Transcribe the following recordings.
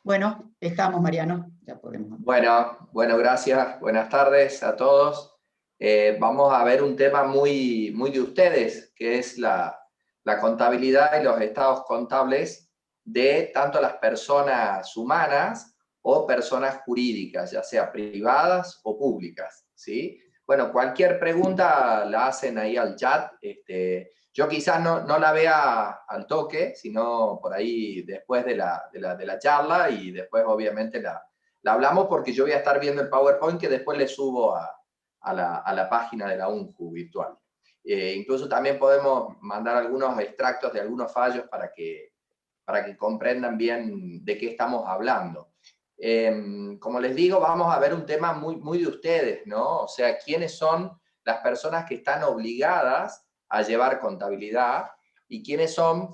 Bueno, estamos, Mariano, ya podemos. Bueno, gracias. Buenas tardes a todos. Vamos a ver un tema muy de ustedes, que es la contabilidad y los estados contables de tanto las personas humanas o personas jurídicas, ya sea privadas o públicas, ¿sí? Bueno, cualquier pregunta la hacen ahí al chat. Yo quizás no la vea al toque, sino por ahí después de la charla, y después obviamente la hablamos, porque yo voy a estar viendo el PowerPoint que después le subo a la página de la UNJU virtual. Incluso también podemos mandar algunos extractos de algunos fallos para que comprendan bien de qué estamos hablando. Como les digo, vamos a ver un tema muy de ustedes, ¿no? O sea, quiénes son las personas que están obligadas a llevar contabilidad y quiénes son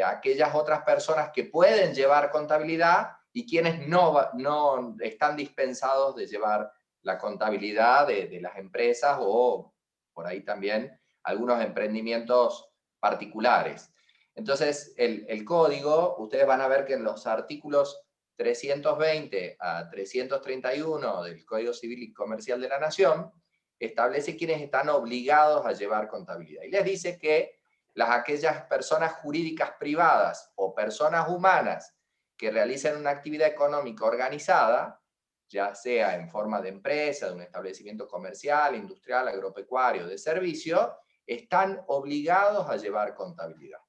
aquellas otras personas que pueden llevar contabilidad y quienes no están dispensados de llevar la contabilidad de las empresas o por ahí también algunos emprendimientos particulares. Entonces, el código, ustedes van a ver que en los artículos 320 a 331 del Código Civil y Comercial de la Nación, establece quiénes están obligados a llevar contabilidad. Y les dice que aquellas personas jurídicas privadas o personas humanas que realicen una actividad económica organizada, ya sea en forma de empresa, de un establecimiento comercial, industrial, agropecuario, de servicio, están obligados a llevar contabilidad.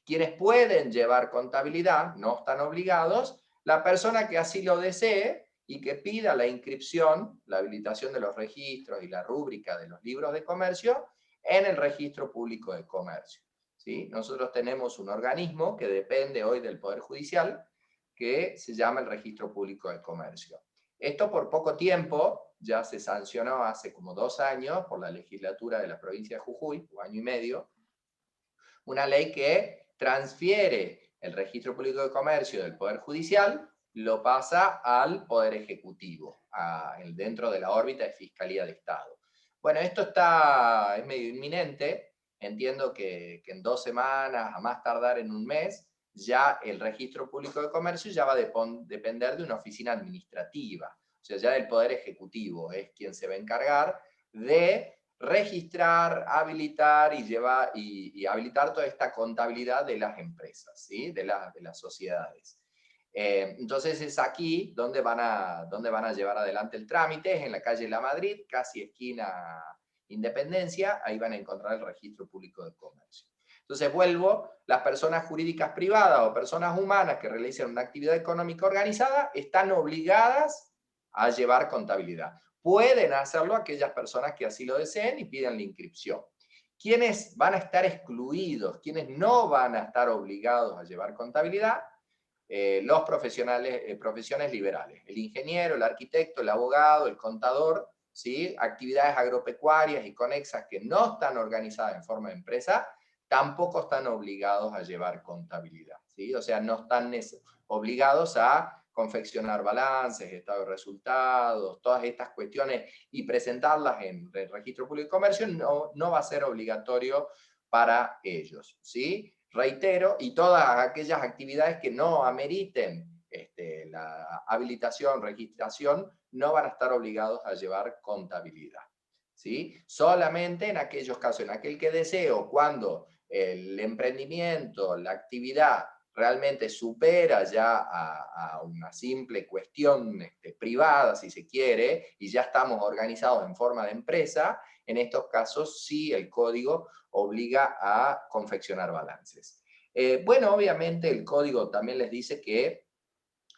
Quienes pueden llevar contabilidad no están obligados, la persona que así lo desee y que pida la inscripción, la habilitación de los registros y la rúbrica de los libros de comercio en el Registro Público de Comercio. ¿Sí? Nosotros tenemos un organismo que depende hoy del Poder Judicial, que se llama el Registro Público de Comercio. Esto por poco tiempo, ya se sancionó hace como 2 años por la legislatura de la provincia de Jujuy, 1 año y medio, una ley que transfiere el Registro Público de Comercio del Poder Judicial, lo pasa al Poder Ejecutivo, dentro de la órbita de Fiscalía de Estado. Bueno, esto es medio inminente. Entiendo que en 2 semanas, a más tardar en un mes, ya el Registro Público de Comercio ya va a depender de una oficina administrativa. O sea, ya el Poder Ejecutivo es quien se va a encargar de registrar, habilitar y habilitar toda esta contabilidad de las empresas, ¿sí? de las sociedades. Entonces es aquí donde van a llevar adelante el trámite, es en la calle La Madrid, casi esquina Independencia, ahí van a encontrar el Registro Público de Comercio. Entonces vuelvo, las personas jurídicas privadas o personas humanas que realicen una actividad económica organizada están obligadas a llevar contabilidad. Pueden hacerlo aquellas personas que así lo deseen y piden la inscripción. ¿Quiénes van a estar excluidos? ¿Quiénes no van a estar obligados a llevar contabilidad? Los profesiones liberales. El ingeniero, el arquitecto, el abogado, el contador, ¿sí? Actividades agropecuarias y conexas que no están organizadas en forma de empresa, tampoco están obligados a llevar contabilidad, ¿sí? O sea, no están obligados a confeccionar balances, estado de resultados, todas estas cuestiones y presentarlas en el Registro Público de Comercio, no va a ser obligatorio para ellos, ¿sí? Reitero, y todas aquellas actividades que no ameriten la habilitación, registración, no van a estar obligados a llevar contabilidad, ¿sí? Solamente en aquellos casos, en aquel que deseo, cuando el emprendimiento, la actividad realmente supera ya a una simple cuestión privada, si se quiere, y ya estamos organizados en forma de empresa, en estos casos sí el código obliga a confeccionar balances. Bueno, obviamente el código también les dice que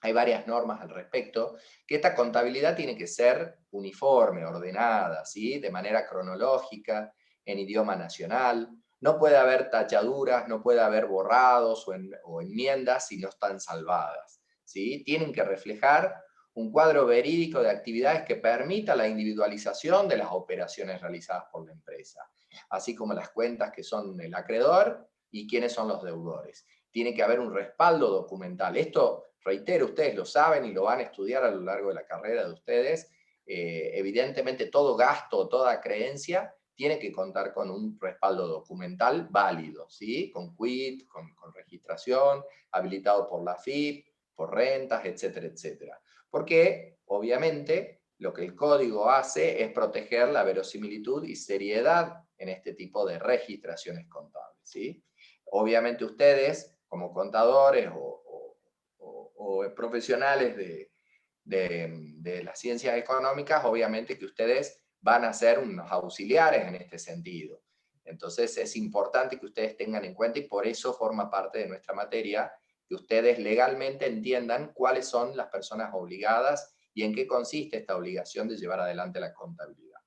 hay varias normas al respecto, que esta contabilidad tiene que ser uniforme, ordenada, ¿sí? De manera cronológica, en idioma nacional. No puede haber tachaduras, no puede haber borrados o enmiendas si no están salvadas, ¿sí? Tienen que reflejar un cuadro verídico de actividades que permita la individualización de las operaciones realizadas por la empresa, así como las cuentas que son el acreedor y quiénes son los deudores. Tiene que haber un respaldo documental. Esto, reitero, ustedes lo saben y lo van a estudiar a lo largo de la carrera de ustedes. Evidentemente todo gasto, toda creencia tiene que contar con un respaldo documental válido, ¿sí? Con quit, con registración, habilitado por la AFIP, por rentas, etcétera, etcétera. Porque, obviamente, lo que el código hace es proteger la verosimilitud y seriedad en este tipo de registraciones contables, ¿sí? Obviamente ustedes, como contadores o profesionales de las ciencias económicas, obviamente que ustedes van a ser unos auxiliares en este sentido. Entonces es importante que ustedes tengan en cuenta, y por eso forma parte de nuestra materia, que ustedes legalmente entiendan cuáles son las personas obligadas y en qué consiste esta obligación de llevar adelante la contabilidad.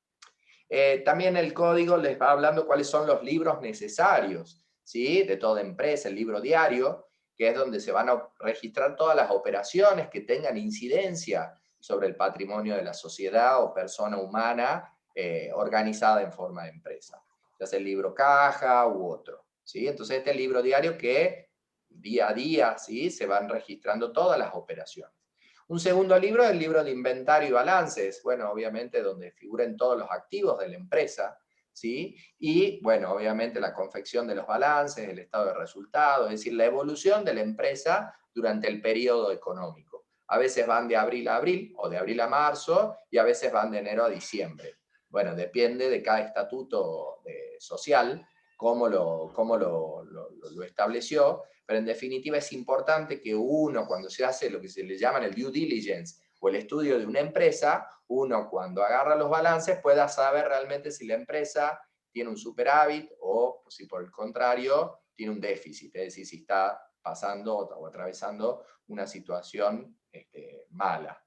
También el código les va hablando cuáles son los libros necesarios, ¿sí? De toda empresa, el libro diario, que es donde se van a registrar todas las operaciones que tengan incidencia sobre el patrimonio de la sociedad o persona humana organizada en forma de empresa, ya sea el libro caja u otro, ¿sí? Entonces este libro diario que día a día, ¿sí? Se van registrando todas las operaciones. Un segundo libro es el libro de inventario y balances, bueno, obviamente donde figuren todos los activos de la empresa, ¿sí? Y, bueno, obviamente la confección de los balances, el estado de resultados, es decir, la evolución de la empresa durante el periodo económico. A veces van de abril a abril, o de abril a marzo, y a veces van de enero a diciembre. Bueno, depende de cada estatuto social, cómo lo estableció, pero en definitiva es importante que uno, cuando se hace lo que se le llama el due diligence o el estudio de una empresa, uno cuando agarra los balances pueda saber realmente si la empresa tiene un superávit o si por el contrario tiene un déficit, es decir, si está pasando o atravesando una situación mala.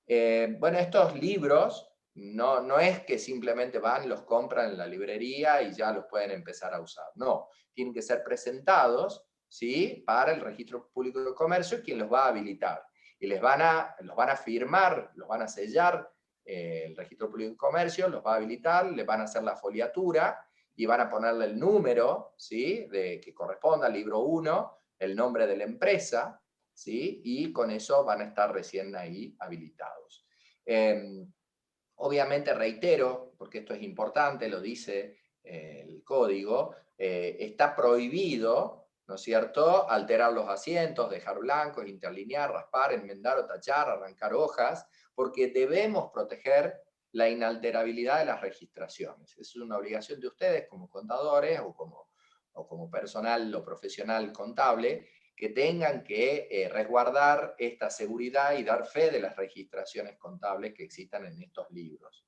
Bueno, estos libros no es que simplemente van, los compran en la librería y ya los pueden empezar a usar. No, tienen que ser presentados, ¿sí? Para el Registro Público de Comercio, quien los va a habilitar. Y los van a firmar, los van a sellar el Registro Público de Comercio, los va a habilitar, les van a hacer la foliatura y van a ponerle el número, ¿sí? Que corresponda al libro 1, el nombre de la empresa, ¿sí? Y con eso van a estar recién ahí habilitados. Obviamente reitero, porque esto es importante, lo dice el código, está prohibido, ¿no es cierto?, alterar los asientos, dejar blancos, interlinear, raspar, enmendar o tachar, arrancar hojas, porque debemos proteger la inalterabilidad de las registraciones. Es una obligación de ustedes como contadores o como personal o profesional contable, que tengan que resguardar esta seguridad y dar fe de las registraciones contables que existan en estos libros.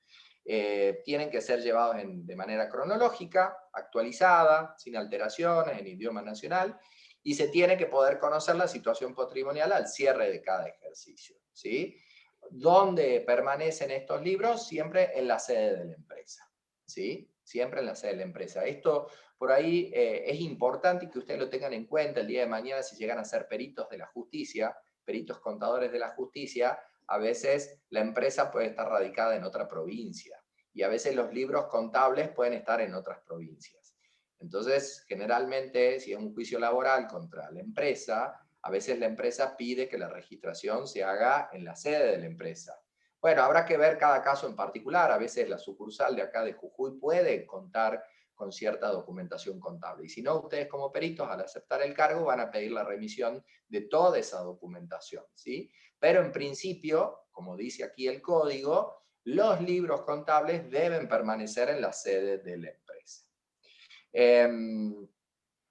Tienen que ser llevados de manera cronológica, actualizada, sin alteraciones, en idioma nacional, y se tiene que poder conocer la situación patrimonial al cierre de cada ejercicio, ¿sí? ¿Dónde permanecen estos libros? Siempre en la sede de la empresa, ¿sí? Siempre en la sede de la empresa. Esto por ahí es importante que ustedes lo tengan en cuenta el día de mañana si llegan a ser peritos de la justicia, peritos contadores de la justicia. A veces la empresa puede estar radicada en otra provincia y a veces los libros contables pueden estar en otras provincias. Entonces, generalmente, si es un juicio laboral contra la empresa, a veces la empresa pide que la registración se haga en la sede de la empresa. Bueno, habrá que ver cada caso en particular. A veces la sucursal de acá de Jujuy puede contar con cierta documentación contable. Y si no, ustedes como peritos, al aceptar el cargo, van a pedir la remisión de toda esa documentación, ¿sí? Pero en principio, como dice aquí el código, los libros contables deben permanecer en la sede de la empresa.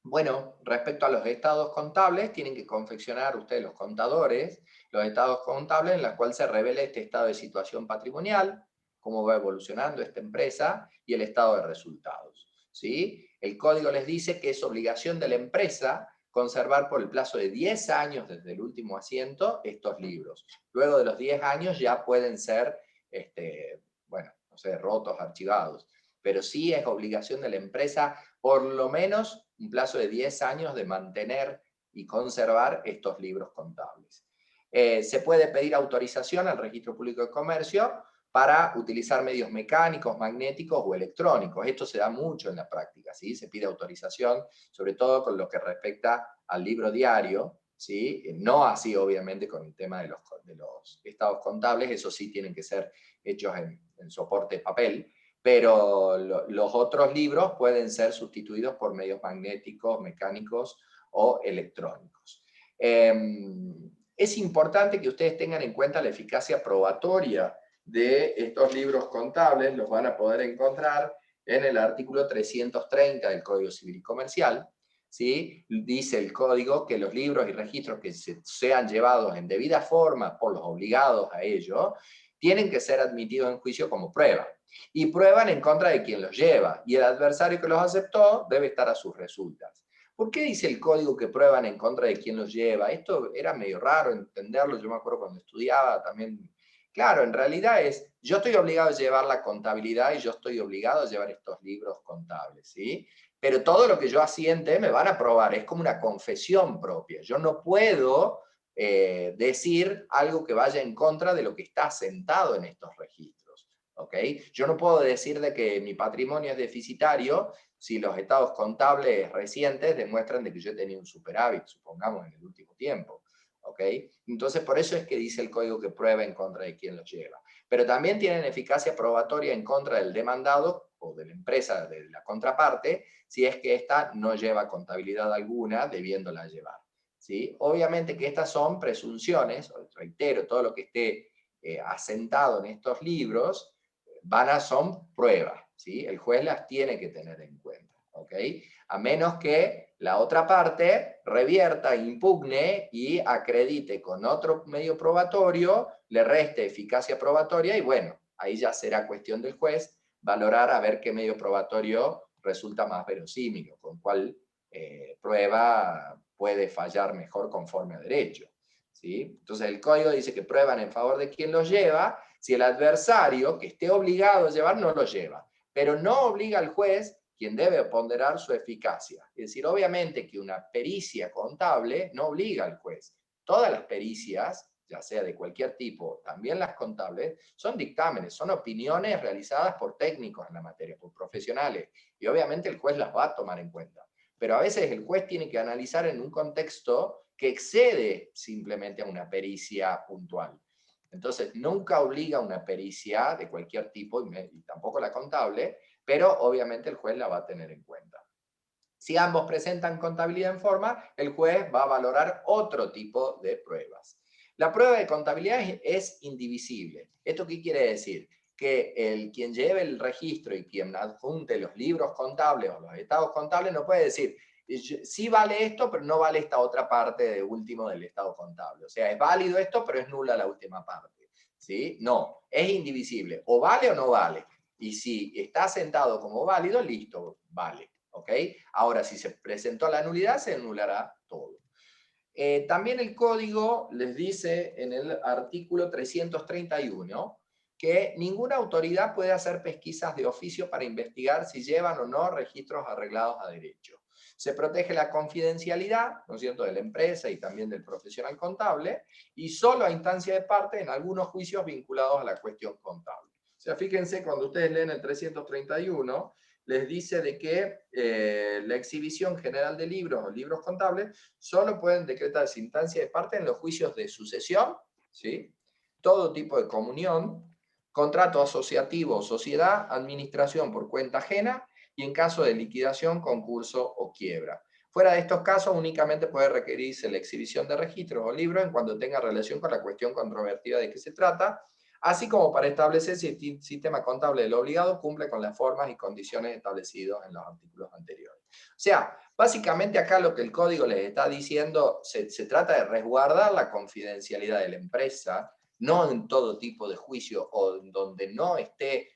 Bueno, respecto a los estados contables, tienen que confeccionar ustedes, los contadores, los estados contables en los cuales se revela este estado de situación patrimonial, cómo va evolucionando esta empresa y el estado de resultados, ¿sí? El código les dice que es obligación de la empresa conservar por el plazo de 10 años desde el último asiento estos libros. Luego de los 10 años ya pueden ser, bueno, no sé, rotos, archivados. Pero sí es obligación de la empresa por lo menos un plazo de 10 años de mantener y conservar estos libros contables. Se puede pedir autorización al Registro Público de Comercio para utilizar medios mecánicos, magnéticos o electrónicos. Esto se da mucho en la práctica, ¿sí? Se pide autorización, sobre todo con lo que respecta al libro diario, ¿sí? No así, obviamente, con el tema de los estados contables, eso sí tienen que ser hechos en soporte de papel, pero los otros libros pueden ser sustituidos por medios magnéticos, mecánicos o electrónicos. Es importante que ustedes tengan en cuenta la eficacia probatoria de estos libros contables, los van a poder encontrar en el artículo 330 del Código Civil y Comercial. ¿Sí? Dice el código que los libros y registros que sean llevados en debida forma por los obligados a ello, tienen que ser admitidos en juicio como prueba. Y prueban en contra de quien los lleva, y el adversario que los aceptó debe estar a sus resultas. ¿Por qué dice el código que prueban en contra de quien los lleva? Esto era medio raro entenderlo, yo me acuerdo cuando estudiaba también. Claro, en realidad es, yo estoy obligado a llevar la contabilidad y yo estoy obligado a llevar estos libros contables, ¿sí? Pero todo lo que yo asiente me van a probar, es como una confesión propia. Yo no puedo decir algo que vaya en contra de lo que está asentado en estos registros, ¿ok? Yo no puedo decir de que mi patrimonio es deficitario si los estados contables recientes demuestran de que yo he tenido un superávit, supongamos, en el último tiempo. ¿Ok? Entonces, por eso es que dice el código que prueba en contra de quien los lleva. Pero también tienen eficacia probatoria en contra del demandado o de la empresa, de la contraparte, si es que ésta no lleva contabilidad alguna, debiéndola llevar. ¿Sí? Obviamente que estas son presunciones, reitero, todo lo que esté asentado en estos libros, son pruebas. ¿Sí? El juez las tiene que tener en cuenta. ¿Ok? A menos que la otra parte revierta, impugne y acredite con otro medio probatorio, le reste eficacia probatoria y bueno, ahí ya será cuestión del juez valorar a ver qué medio probatorio resulta más verosímil, con cuál prueba puede fallar mejor conforme a derecho. ¿Sí? Entonces el código dice que prueban en favor de quien los lleva si el adversario que esté obligado a llevar no lo lleva, pero no obliga al juez quien debe ponderar su eficacia. Es decir, obviamente que una pericia contable no obliga al juez. Todas las pericias, ya sea de cualquier tipo, también las contables, son dictámenes, son opiniones realizadas por técnicos en la materia, por profesionales, y obviamente el juez las va a tomar en cuenta. Pero a veces el juez tiene que analizar en un contexto que excede simplemente a una pericia puntual. Entonces, nunca obliga a una pericia de cualquier tipo, y tampoco la contable, pero obviamente el juez la va a tener en cuenta. Si ambos presentan contabilidad en forma, el juez va a valorar otro tipo de pruebas. La prueba de contabilidad es indivisible. ¿Esto qué quiere decir? Que quien lleve el registro y quien adjunte los libros contables o los estados contables no puede decir, sí vale esto, pero no vale esta otra parte de último del estado contable. O sea, es válido esto, pero es nula la última parte. ¿Sí? No, es indivisible. O vale o no vale. Y si está sentado como válido, listo, vale. ¿Ok? Ahora, si se presentó la nulidad, se anulará todo. También el código les dice en el artículo 331 que ninguna autoridad puede hacer pesquisas de oficio para investigar si llevan o no registros arreglados a derecho. Se protege la confidencialidad, ¿no es cierto?, de la empresa y también del profesional contable, y solo a instancia de parte en algunos juicios vinculados a la cuestión contable. O sea, fíjense, cuando ustedes leen el 331, les dice de que la exhibición general de libros o libros contables solo pueden decretarse instancia de parte en los juicios de sucesión, ¿sí? Todo tipo de comunión, contrato asociativo o sociedad, administración por cuenta ajena y en caso de liquidación, concurso o quiebra. Fuera de estos casos, únicamente puede requerirse la exhibición de registros o libros en cuanto tenga relación con la cuestión controvertida de que se trata, así como para establecer si el sistema contable del obligado cumple con las formas y condiciones establecidas en los artículos anteriores. O sea, básicamente acá lo que el código les está diciendo, se trata de resguardar la confidencialidad de la empresa, no en todo tipo de juicio o donde no esté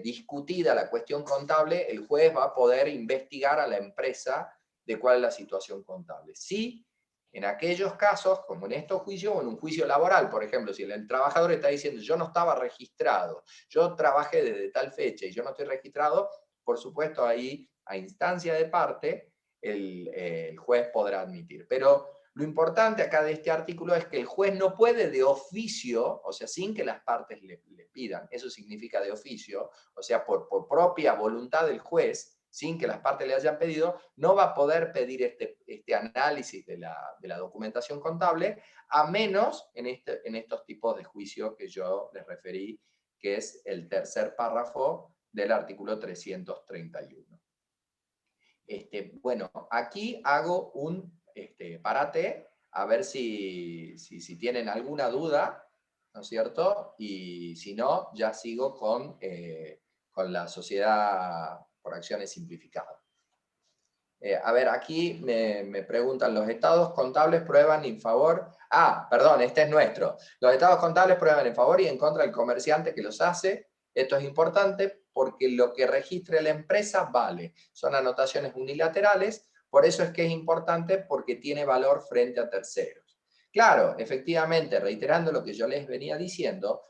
discutida la cuestión contable, el juez va a poder investigar a la empresa de cuál es la situación contable. Sí, en aquellos casos, como en estos juicios, o en un juicio laboral, por ejemplo, si el trabajador está diciendo yo no estaba registrado, yo trabajé desde tal fecha y yo no estoy registrado, por supuesto ahí, a instancia de parte, el juez podrá admitir. Pero lo importante acá de este artículo es que el juez no puede de oficio, o sea, sin que las partes le pidan, eso significa de oficio, o sea, por propia voluntad del juez, sin que las partes le hayan pedido, no va a poder pedir este análisis de la documentación contable, a menos en estos tipos de juicios que yo les referí, que es el tercer párrafo del artículo 331. Bueno, aquí hago un parate a ver si tienen alguna duda, ¿no es cierto? Y si no, ya sigo con la sociedad por acciones simplificada. A ver, aquí me preguntan, ¿los estados contables prueban en favor? Ah, perdón, este es nuestro. Los estados contables prueban en favor y en contra del comerciante que los hace. Esto es importante porque lo que registre la empresa vale. Son anotaciones unilaterales, por eso es que es importante porque tiene valor frente a terceros. Claro, efectivamente, reiterando lo que yo les venía diciendo,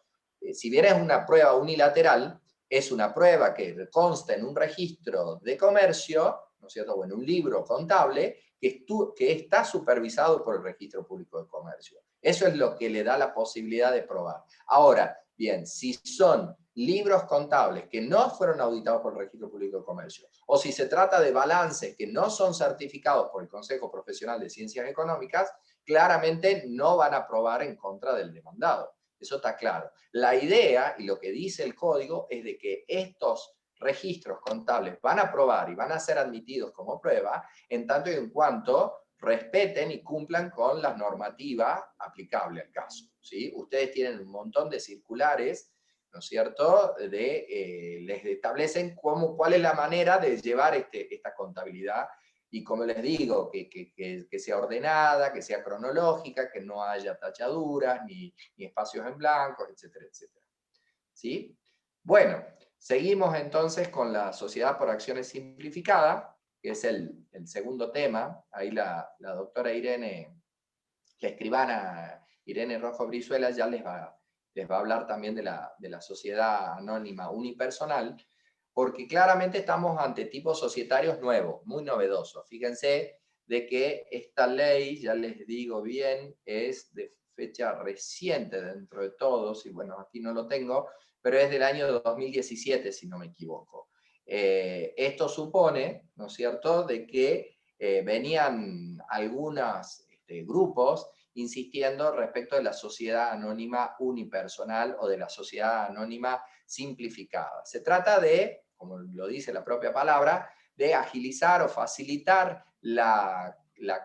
si bien es una prueba unilateral, es una prueba que consta en un registro de comercio, ¿no es cierto?, o en un libro contable, que está supervisado por el Registro Público de Comercio. Eso es lo que le da la posibilidad de probar. Ahora, bien, si son libros contables que no fueron auditados por el Registro Público de Comercio, o si se trata de balances que no son certificados por el Consejo Profesional de Ciencias Económicas, claramente no van a probar en contra del demandado. Eso está claro. La idea, y lo que dice el código, es de que estos registros contables van a probar y van a ser admitidos como prueba en tanto y en cuanto respeten y cumplan con la normativa aplicable al caso, ¿sí? Ustedes tienen un montón de circulares, ¿no es cierto?, les establecen cuál es la manera de llevar esta contabilidad, y como les digo, que sea ordenada, que sea cronológica, que no haya tachaduras, ni espacios en blanco, etcétera, etcétera. ¿Sí? Bueno, seguimos entonces con la sociedad por acciones simplificada, que es el segundo tema. Ahí la doctora Irene, la escribana Irene Rojo Brizuela, ya les va a hablar también de la sociedad anónima unipersonal, porque claramente estamos ante tipos societarios nuevos, muy novedosos. Fíjense de que esta ley, ya les digo bien, es de fecha reciente dentro de todos, y bueno, aquí no lo tengo, pero es del año 2017, si no me equivoco. Esto supone, ¿no es cierto?, de que venían algunos grupos insistiendo respecto de la sociedad anónima unipersonal o de la sociedad anónima simplificada. Se trata de, como lo dice la propia palabra, de agilizar o facilitar la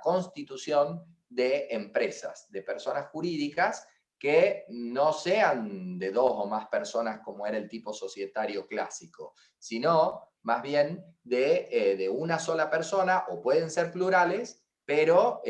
constitución de empresas, de personas jurídicas que no sean de dos o más personas como era el tipo societario clásico, sino más bien de una sola persona, o pueden ser plurales, pero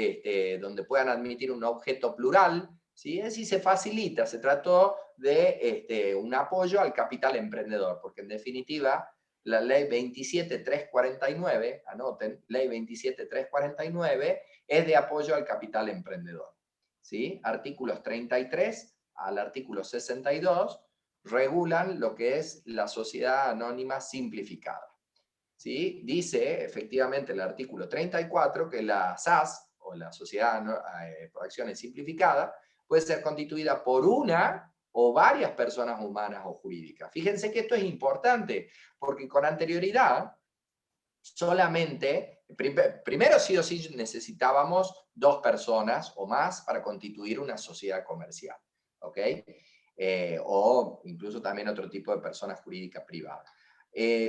donde puedan admitir un objeto plural, ¿sí? Es decir, se facilita, se trató de un apoyo al capital emprendedor, porque en definitiva la ley 27349, anoten, ley 27349, es de apoyo al capital emprendedor. ¿Sí? Artículos 33 al artículo 62 regulan lo que es la sociedad anónima simplificada. ¿Sí? Dice efectivamente el artículo 34 que la SAS, o la sociedad por acciones simplificada, puede ser constituida por una o varias personas humanas o jurídicas. Fíjense que esto es importante, porque con anterioridad solamente, primero sí o sí necesitábamos dos personas o más para constituir una sociedad comercial, ¿ok? O incluso también otro tipo de persona jurídica privada.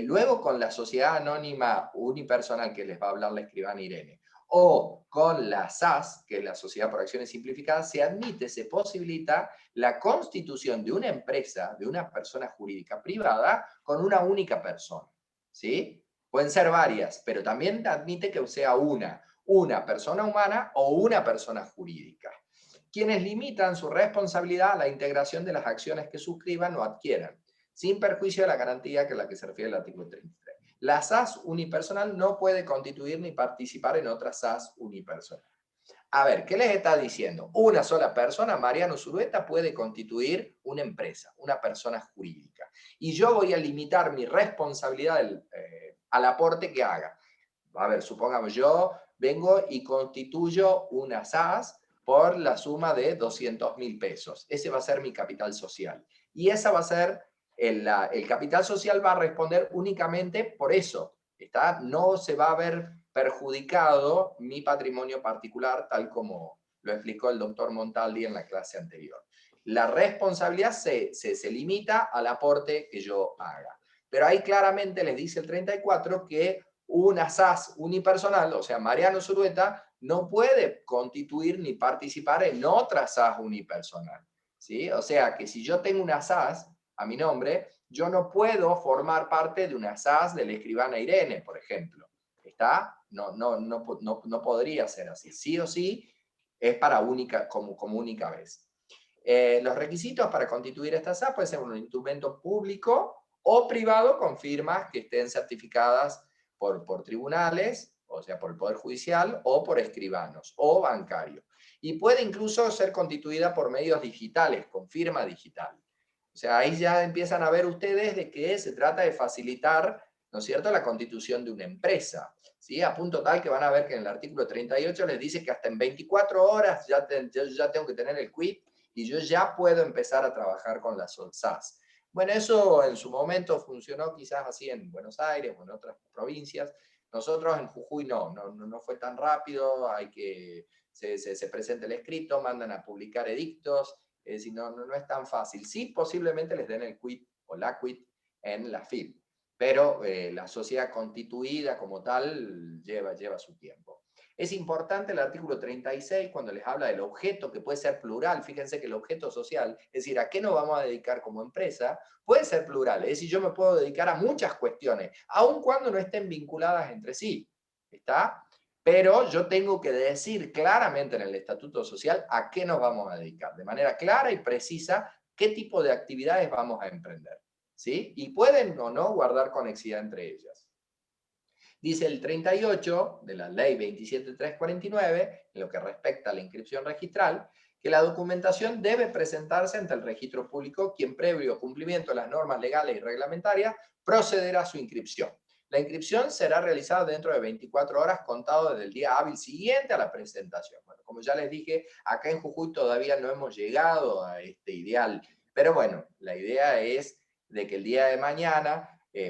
Luego con la sociedad anónima unipersonal, que les va a hablar la escribana Irene, o con la SAS, que es la sociedad por acciones simplificadas, se admite, se posibilita la constitución de una empresa, de una persona jurídica privada, con una única persona, ¿sí? Pueden ser varias, pero también admite que sea una persona humana o una persona jurídica, quienes limitan su responsabilidad a la integración de las acciones que suscriban o adquieran, sin perjuicio de la garantía que a la que se refiere el artículo 33. La SAS unipersonal no puede constituir ni participar en otra SAS unipersonal. A ver, ¿qué les está diciendo? Una sola persona, Mariano Zulueta, puede constituir una empresa, una persona jurídica. Y yo voy a limitar mi responsabilidad al aporte que haga. A ver, supongamos, yo vengo y constituyo una SAS por la suma de 200.000 pesos. Ese va a ser mi capital social. Y esa va a ser, el capital social va a responder únicamente por eso. No se va a ver perjudicado mi patrimonio particular, tal como lo explicó el doctor Montaldi en la clase anterior. La responsabilidad se limita al aporte que yo haga. Pero ahí claramente les dice el 34 que una SAS unipersonal, o sea, Mariano Zulueta, no puede constituir ni participar en otra SAS unipersonal, ¿sí? O sea que si yo tengo una SAS a mi nombre, yo no puedo formar parte de una SAS de la escribana Irene, por ejemplo. ¿Está? No podría ser así. Sí o sí es para como única vez. Los requisitos para constituir esta SAS puede ser un instrumento público o privado con firmas que estén certificadas por tribunales, o sea, por el Poder Judicial, o por escribanos, o bancarios. Y puede incluso ser constituida por medios digitales, con firma digital. O sea, ahí ya empiezan a ver ustedes de que se trata de facilitar, ¿no es cierto?, la constitución de una empresa, ¿sí? A punto tal que van a ver que en el artículo 38 les dice que hasta en 24 horas ya tengo que tener el quit y yo ya puedo empezar a trabajar con la SAS. Bueno, eso en su momento funcionó quizás así en Buenos Aires o en otras provincias. Nosotros en Jujuy no fue tan rápido, hay que, se presenta el escrito, mandan a publicar edictos, es decir, no es tan fácil. Sí, posiblemente les den el quit o la quit en la FIP, pero la sociedad constituida como tal lleva su tiempo. Es importante el artículo 36 cuando les habla del objeto, que puede ser plural. Fíjense que el objeto social, es decir, a qué nos vamos a dedicar como empresa, puede ser plural. Es decir, yo me puedo dedicar a muchas cuestiones, aun cuando no estén vinculadas entre sí. ¿Está? Pero yo tengo que decir claramente en el estatuto social a qué nos vamos a dedicar, de manera clara y precisa qué tipo de actividades vamos a emprender, ¿sí? Y pueden o no guardar conexidad entre ellas. Dice el 38 de la ley 27349, en lo que respecta a la inscripción registral, que la documentación debe presentarse ante el registro público, quien previo cumplimiento de las normas legales y reglamentarias procederá a su inscripción. La inscripción será realizada dentro de 24 horas contado desde el día hábil siguiente a la presentación. Bueno, como ya les dije, acá en Jujuy todavía no hemos llegado a este ideal, pero bueno, la idea es de que el día de mañana,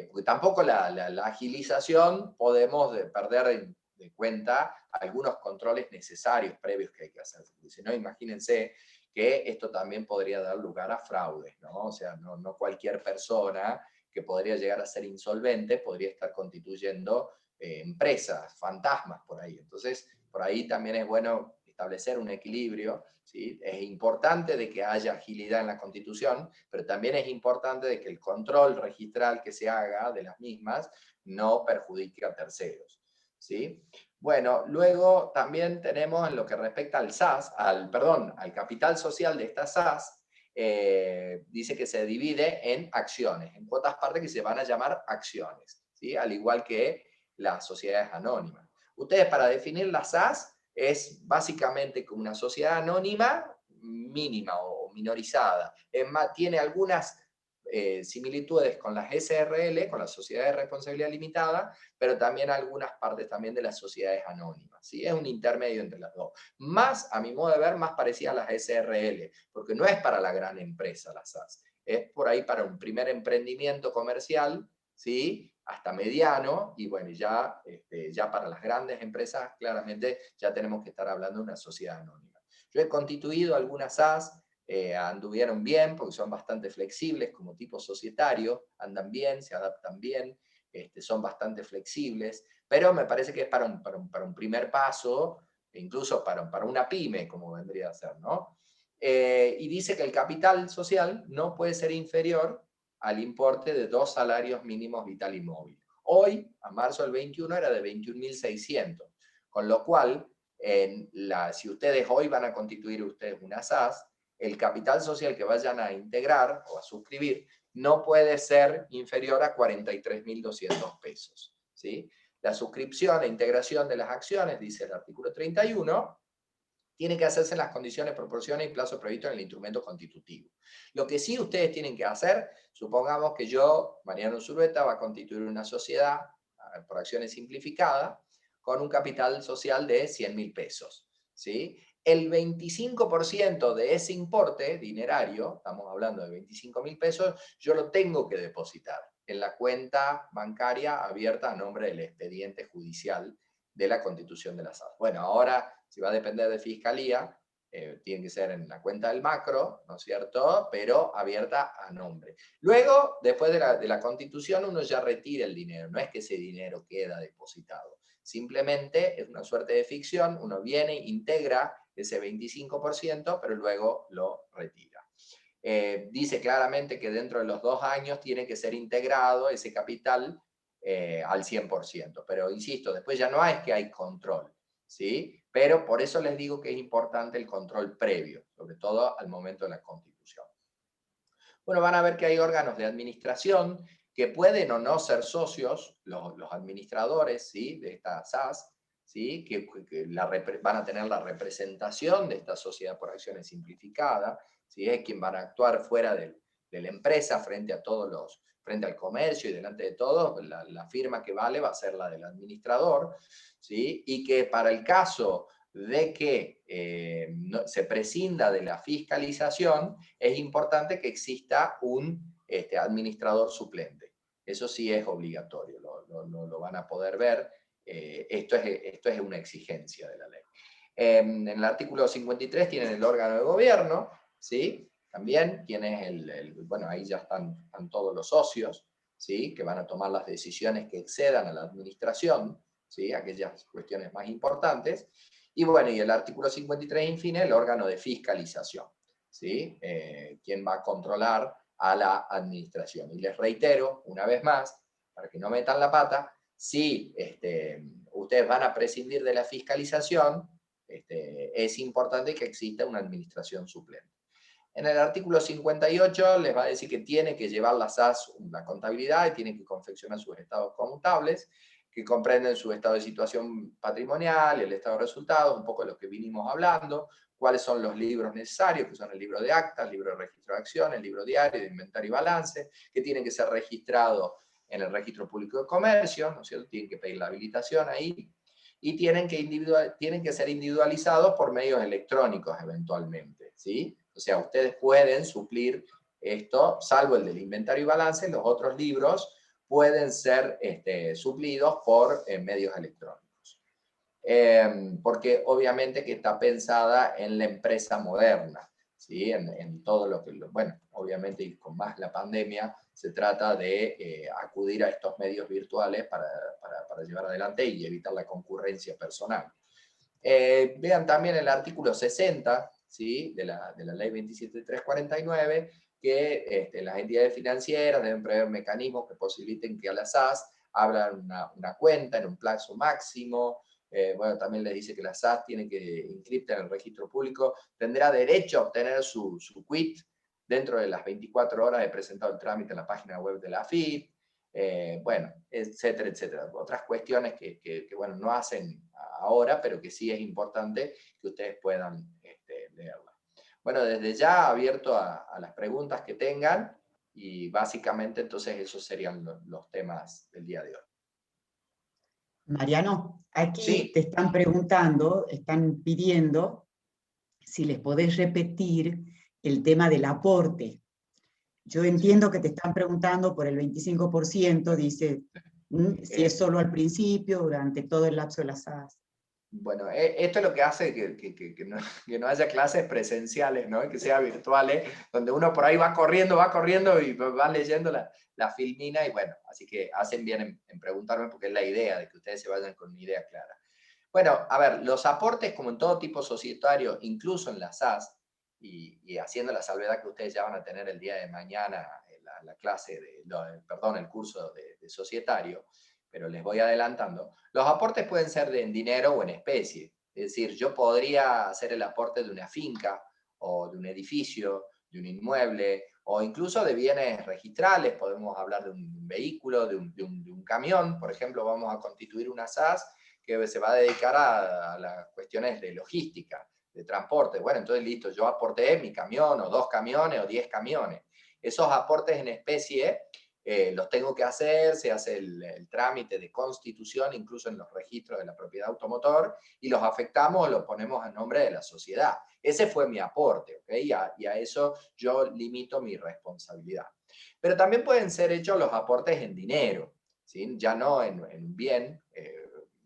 porque tampoco la agilización podemos perder de cuenta algunos controles necesarios previos que hay que hacer. Porque si no, imagínense que esto también podría dar lugar a fraudes, ¿no? O sea, no cualquier persona que podría llegar a ser insolvente podría estar constituyendo empresas, fantasmas por ahí. Entonces, por ahí también es bueno establecer un equilibrio, ¿sí? Es importante de que haya agilidad en la constitución, pero también es importante de que el control registral que se haga de las mismas no perjudique a terceros, ¿sí? Bueno, luego también tenemos en lo que respecta al SAS, al capital social de esta SAS, dice que se divide en acciones, en cuotas partes que se van a llamar acciones, ¿sí? Al igual que las sociedades anónimas. Ustedes, para definir la SAS, es básicamente como una sociedad anónima mínima o minorizada. Es más, tiene algunas similitudes con las SRL, con las sociedades de responsabilidad limitada, pero también algunas partes también de las sociedades anónimas, ¿sí? Es un intermedio entre las dos. Más, a mi modo de ver, más parecida a las SRL, porque no es para la gran empresa la SAS, es por ahí para un primer emprendimiento comercial, ¿sí? Hasta mediano, y bueno, ya para las grandes empresas, claramente ya tenemos que estar hablando de una sociedad anónima. Yo he constituido algunas SAS, anduvieron bien, porque son bastante flexibles como tipo societario, andan bien, se adaptan bien, son bastante flexibles, pero me parece que es para un primer paso, incluso para una pyme, como vendría a ser, ¿no? Y dice que el capital social no puede ser inferior al importe de 2 salarios mínimos vital y móvil. Hoy, a marzo del 21, era de 21.600, con lo cual, si ustedes hoy van a constituir ustedes una SAS, el capital social que vayan a integrar o a suscribir no puede ser inferior a 43.200 pesos, ¿sí? La suscripción e integración de las acciones, dice el artículo 31, tiene que hacerse en las condiciones, proporciones y plazos previstos en el instrumento constitutivo. Lo que sí ustedes tienen que hacer, supongamos que yo, Mariano Zulueta, va a constituir una sociedad por acciones simplificadas con un capital social de 100.000 pesos, ¿sí? El 25% de ese importe dinerario, estamos hablando de 25.000 pesos, yo lo tengo que depositar en la cuenta bancaria abierta a nombre del expediente judicial de la constitución de la SAS. Bueno, ahora, si va a depender de Fiscalía, tiene que ser en la cuenta del macro, ¿no es cierto?, pero abierta a nombre. Luego, después de la constitución, uno ya retira el dinero, no es que ese dinero queda depositado, Simplemente es una suerte de ficción, uno viene, integra ese 25%, pero luego lo retira. Dice claramente que dentro de los 2 años tiene que ser integrado ese capital al 100%, pero insisto, después ya no es que hay control, ¿sí? Pero por eso les digo que es importante el control previo, sobre todo al momento de la constitución. Bueno, van a ver que hay órganos de administración que pueden o no ser socios, los administradores, ¿sí?, de esta SAS, ¿sí?, que van a tener la representación de esta sociedad por acciones simplificada, ¿sí?, es quien van a actuar fuera de la empresa frente a frente al comercio y delante de todos, la firma que vale va a ser la del administrador, ¿sí?, y que para el caso de que se prescinda de la fiscalización, es importante que exista un administrador suplente. Eso sí es obligatorio, lo van a poder ver. Esto es una exigencia de la ley. En el artículo 53 tienen el órgano de gobierno, ¿sí? También, ¿quién es bueno, ahí ya están todos los socios, ¿sí?, que van a tomar las decisiones que excedan a la administración, ¿sí?, aquellas cuestiones más importantes. Y bueno, y el artículo 53, en fin, el órgano de fiscalización, ¿sí? Quien va a controlar a la administración. Y les reitero, una vez más, para que no metan la pata, si ustedes van a prescindir de la fiscalización, es importante que exista una administración suplente. En el artículo 58 les va a decir que tiene que llevar la SAS la contabilidad y tiene que confeccionar sus estados contables, que comprenden su estado de situación patrimonial, el estado de resultados, un poco de lo que vinimos hablando, cuáles son los libros necesarios, que son el libro de actas, el libro de registro de acciones, el libro diario de inventario y balance, que tienen que ser registrados en el registro público de comercio, ¿no es cierto? Tienen que pedir la habilitación ahí, y tienen que ser individualizados por medios electrónicos eventualmente, ¿sí? O sea, ustedes pueden suplir esto, salvo el del inventario y balance, los otros libros pueden ser suplidos por medios electrónicos. Porque obviamente que está pensada en la empresa moderna, ¿sí? En todo lo que, bueno, obviamente y con más la pandemia, se trata de acudir a estos medios virtuales para llevar adelante y evitar la concurrencia personal. Vean también el artículo 60, ¿sí?, de la ley 27.349, que las entidades financieras deben prever mecanismos que posibiliten que a la SAS abran una cuenta en un plazo máximo. Bueno, también les dice que la SAS tiene que inscripta en el registro público, tendrá derecho a obtener su quit dentro de las 24 horas de presentado el trámite en la página web de la AFIP, bueno, etcétera, etcétera. Otras cuestiones que, bueno, no hacen ahora, pero que sí es importante que ustedes puedan leerla. Bueno, desde ya abierto a las preguntas que tengan y básicamente entonces esos serían los temas del día de hoy. Mariano, aquí Sí. te están preguntando, están pidiendo si les podés repetir el tema del aporte. Yo entiendo que te están preguntando por el 25%, dice, si es solo al principio, durante todo el lapso de la SAS. Bueno, esto es lo que hace que no haya clases presenciales, ¿no? Que sean virtuales, donde uno por ahí va corriendo y va leyendo la filmina y bueno, así que hacen bien en preguntarme porque es la idea de que ustedes se vayan con una idea clara. Bueno, a ver, los aportes como en todo tipo societario, incluso en la SAS, y haciendo la salvedad que ustedes ya van a tener el día de mañana la clase, el curso de societario, pero les voy adelantando, los aportes pueden ser en dinero o en especie. Es decir, yo podría hacer el aporte de una finca o de un edificio, de un inmueble, o incluso de bienes registrales. Podemos hablar de un vehículo, de un camión. Por ejemplo, vamos a constituir una SAS que se va a dedicar a las cuestiones de logística, de transporte. Bueno, entonces listo, yo aporté mi camión, o 2 camiones, o 10 camiones. Esos aportes en especie los tengo que hacer, se hace el trámite de constitución, incluso en los registros de la propiedad automotor, y los afectamos o los ponemos a nombre de la sociedad. Ese fue mi aporte, ¿ok? Y a eso yo limito mi responsabilidad. Pero también pueden ser hechos los aportes en dinero, ¿sí? Ya no en un bien,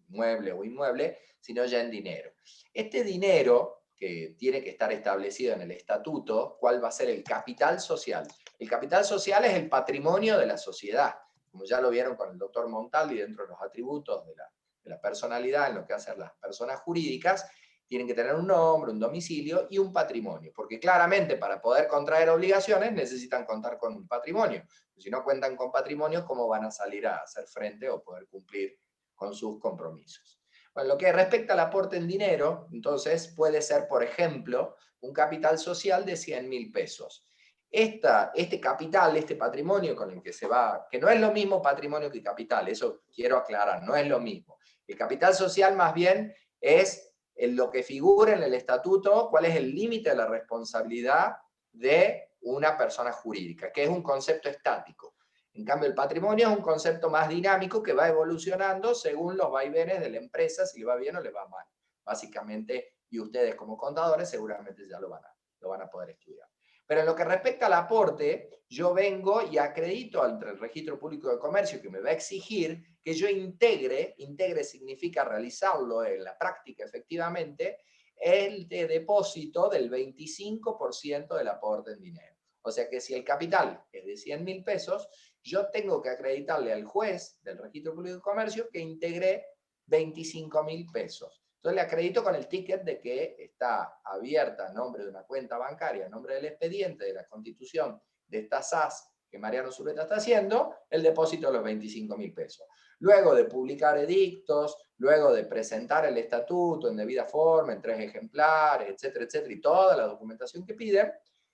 mueble o inmueble, sino ya en dinero. Este dinero, que tiene que estar establecido en el estatuto, ¿cuál va a ser el capital social? El capital social es el patrimonio de la sociedad, como ya lo vieron con el doctor Montaldi dentro de los atributos de la personalidad, en lo que hacen las personas jurídicas, tienen que tener un nombre, un domicilio y un patrimonio, porque claramente para poder contraer obligaciones necesitan contar con un patrimonio. Si no cuentan con patrimonio, ¿cómo van a salir a hacer frente o poder cumplir con sus compromisos? Bueno, lo que respecta al aporte en dinero, entonces puede ser, por ejemplo, un capital social de 100.000 pesos. Este capital, este patrimonio con el que se va, que no es lo mismo patrimonio que capital, eso quiero aclarar, no es lo mismo. El capital social más bien es en lo que figura en el estatuto, cuál es el límite de la responsabilidad de una persona jurídica, que es un concepto estático. En cambio, el patrimonio es un concepto más dinámico que va evolucionando según los vaivenes de la empresa, si le va bien o le va mal. Básicamente, y ustedes como contadores seguramente ya lo van a poder estudiar. Pero en lo que respecta al aporte, yo vengo y acredito ante el Registro Público de Comercio que me va a exigir que yo integre significa realizarlo en la práctica efectivamente, el de depósito del 25% del aporte en dinero. O sea que si el capital es de 100.000 pesos, yo tengo que acreditarle al juez del Registro Público de Comercio que integré 25.000 pesos. Entonces le acredito con el ticket de que está abierta a nombre de una cuenta bancaria, a nombre del expediente de la constitución de esta SAS que Mariano Zureta está haciendo, el depósito de los 25.000 pesos. Luego de publicar edictos, luego de presentar el estatuto en debida forma, en 3 ejemplares, etcétera, etcétera, y toda la documentación que piden,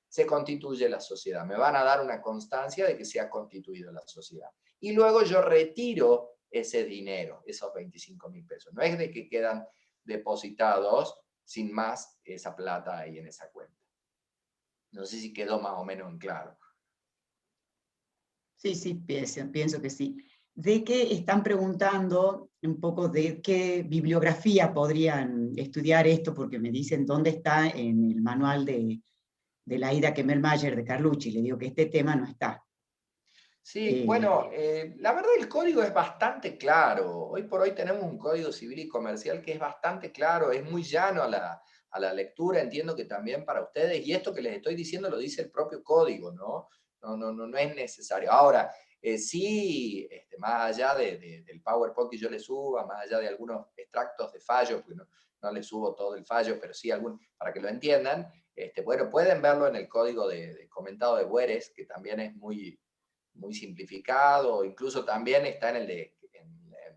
se constituye la sociedad. Me van a dar una constancia de que se ha constituido la sociedad. Y luego yo retiro ese dinero, esos 25.000 pesos. No es de que quedan depositados sin más esa plata ahí en esa cuenta. No sé si quedó más o menos en claro. Sí, sí, pienso que sí. ¿De qué están preguntando un poco de qué bibliografía podrían estudiar esto? Porque me dicen dónde está en el manual de la Ida Kemmelmayer de Carlucci. Le digo que este tema no está. Sí, bueno, la verdad el código es bastante claro. Hoy por hoy tenemos un código civil y comercial que es bastante claro, es muy llano a la lectura, entiendo que también para ustedes, y esto que les estoy diciendo lo dice el propio código, ¿no? No es necesario. Ahora, sí, más allá del PowerPoint que yo les suba, más allá de algunos extractos de fallos, porque no les subo todo el fallo, pero sí para que lo entiendan, bueno, pueden verlo en el código de comentado de Bueres, que también es muy simplificado, incluso también está en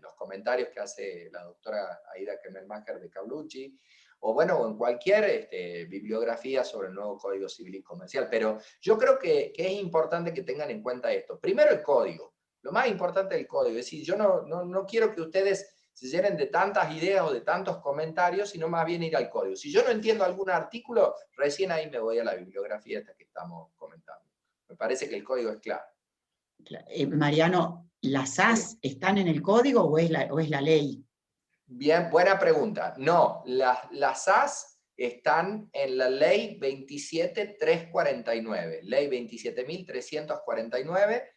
los comentarios que hace la doctora Aida Kemmelmacher de Carlucci, o bueno, en cualquier bibliografía sobre el nuevo Código Civil y Comercial. Pero yo creo que es importante que tengan en cuenta esto. Primero el código, lo más importante del código. Es decir, yo no quiero que ustedes se llenen de tantas ideas o de tantos comentarios, sino más bien ir al código. Si yo no entiendo algún artículo, recién ahí me voy a la bibliografía esta que estamos comentando. Me parece que el código es claro. Mariano, ¿las SAS Sí. están en el código o es la ley? Bien, buena pregunta. No, las SAS están en la ley 27.349, ley 27.349.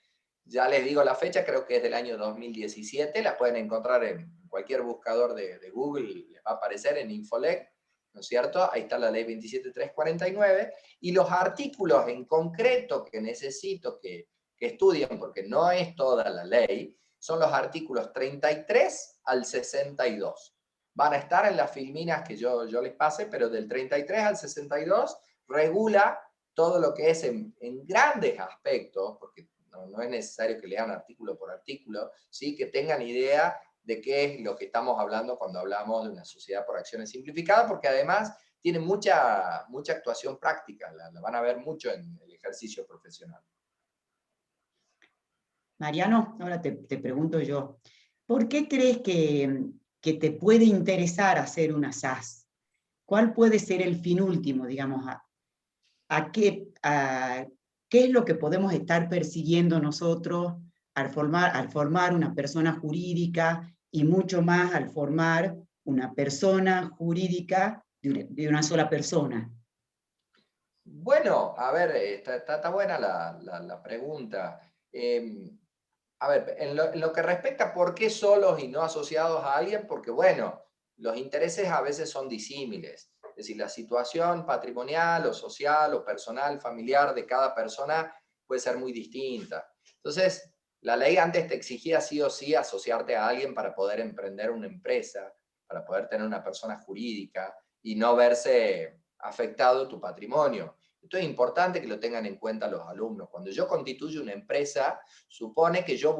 Ya les digo la fecha, creo que es del año 2017. La pueden encontrar en cualquier buscador de Google, les va a aparecer en Infolec, ¿no es cierto? Ahí está la ley 27.349. Y los artículos en concreto que necesito que estudien, porque no es toda la ley, son los artículos 33 al 62. Van a estar en las filminas que yo les pase, pero del 33 al 62 regula todo lo que es en grandes aspectos, porque no es necesario que lean artículo por artículo, ¿sí? Que tengan idea de qué es lo que estamos hablando cuando hablamos de una sociedad por acciones simplificada, porque además tiene mucha actuación práctica, la van a ver mucho en el ejercicio profesional. Mariano, ahora te pregunto yo, ¿por qué crees que te puede interesar hacer una SAS? ¿Cuál puede ser el fin último, digamos, qué es lo que podemos estar persiguiendo nosotros al formar una persona jurídica y mucho más al formar una persona jurídica de una sola persona? Bueno, a ver, está buena la pregunta. A ver, en lo que respecta a por qué solos y no asociados a alguien, porque bueno, los intereses a veces son disímiles. Es decir, la situación patrimonial o social o personal, familiar de cada persona puede ser muy distinta. Entonces, La ley antes te exigía sí o sí asociarte a alguien para poder emprender una empresa, para poder tener una persona jurídica y no verse afectado tu patrimonio. Esto es importante que lo tengan en cuenta los alumnos. Cuando yo constituyo una empresa, supone que yo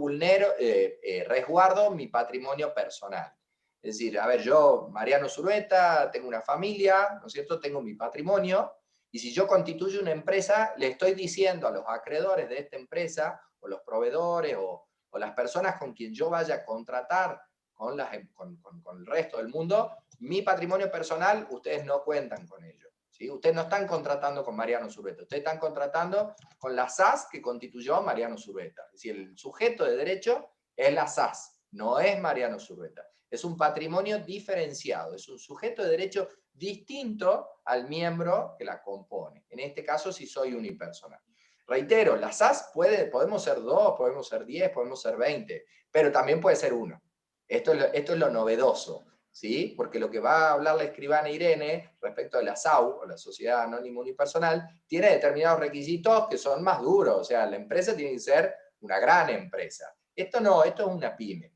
resguardo mi patrimonio personal. Es decir, a ver, yo, Mariano Zulueta, tengo una familia, ¿no es cierto? Tengo mi patrimonio, y si yo constituyo una empresa, le estoy diciendo a los acreedores de esta empresa, o los proveedores, o las personas con quien yo vaya a contratar con el resto del mundo, mi patrimonio personal, ustedes no cuentan con ello. ¿Sí? Ustedes no están contratando con Mariano Zulueta, ustedes están contratando con la SAS que constituyó Mariano Zulueta. Es decir, el sujeto de derecho es la SAS, no es Mariano Zulueta. Es un patrimonio diferenciado, es un sujeto de derecho distinto al miembro que la compone. En este caso, si soy unipersonal. Reitero, la SAS podemos ser 2, podemos ser 10, podemos ser 20, pero también puede ser 1. Esto es lo novedoso, ¿sí? Porque lo que va a hablar la escribana Irene respecto de la SAU, o la Sociedad Anónima Unipersonal, tiene determinados requisitos que son más duros. O sea, la empresa tiene que ser una gran empresa. Esto no, esto es una pyme.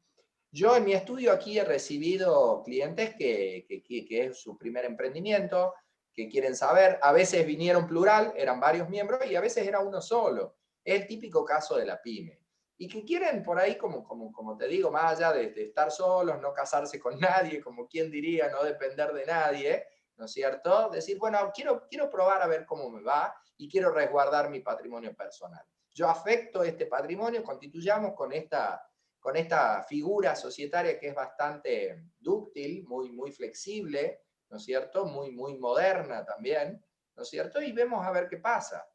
Yo en mi estudio aquí he recibido clientes que es su primer emprendimiento, que quieren saber, a veces vinieron plural, eran varios miembros, y a veces era uno solo. Es el típico caso de la pyme. Y que quieren por ahí, como te digo, más allá de estar solos, no casarse con nadie, como quien diría, no depender de nadie, ¿no es cierto? Decir, bueno, quiero probar a ver cómo me va y quiero resguardar mi patrimonio personal. Yo afecto este patrimonio, constituyamos con esta figura societaria que es bastante dúctil, muy flexible, ¿no es cierto? Muy moderna también, ¿no es cierto? Y vemos a ver qué pasa.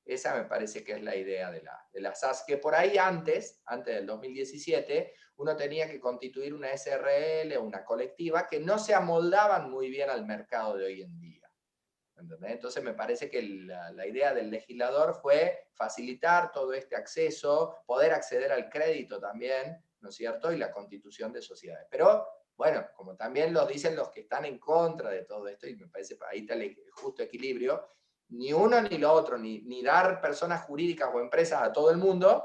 Esa me parece que es la idea de la SAS, que por ahí antes del 2017, uno tenía que constituir una SRL o una colectiva que no se amoldaban muy bien al mercado de hoy en día. ¿Entendés? Entonces me parece que la idea del legislador fue facilitar todo este acceso, poder acceder al crédito también, ¿no es cierto? Y la constitución de sociedades. Pero, bueno, como también lo dicen los que están en contra de todo esto, y me parece que ahí está el justo equilibrio, ni uno ni lo otro, ni dar personas jurídicas o empresas a todo el mundo,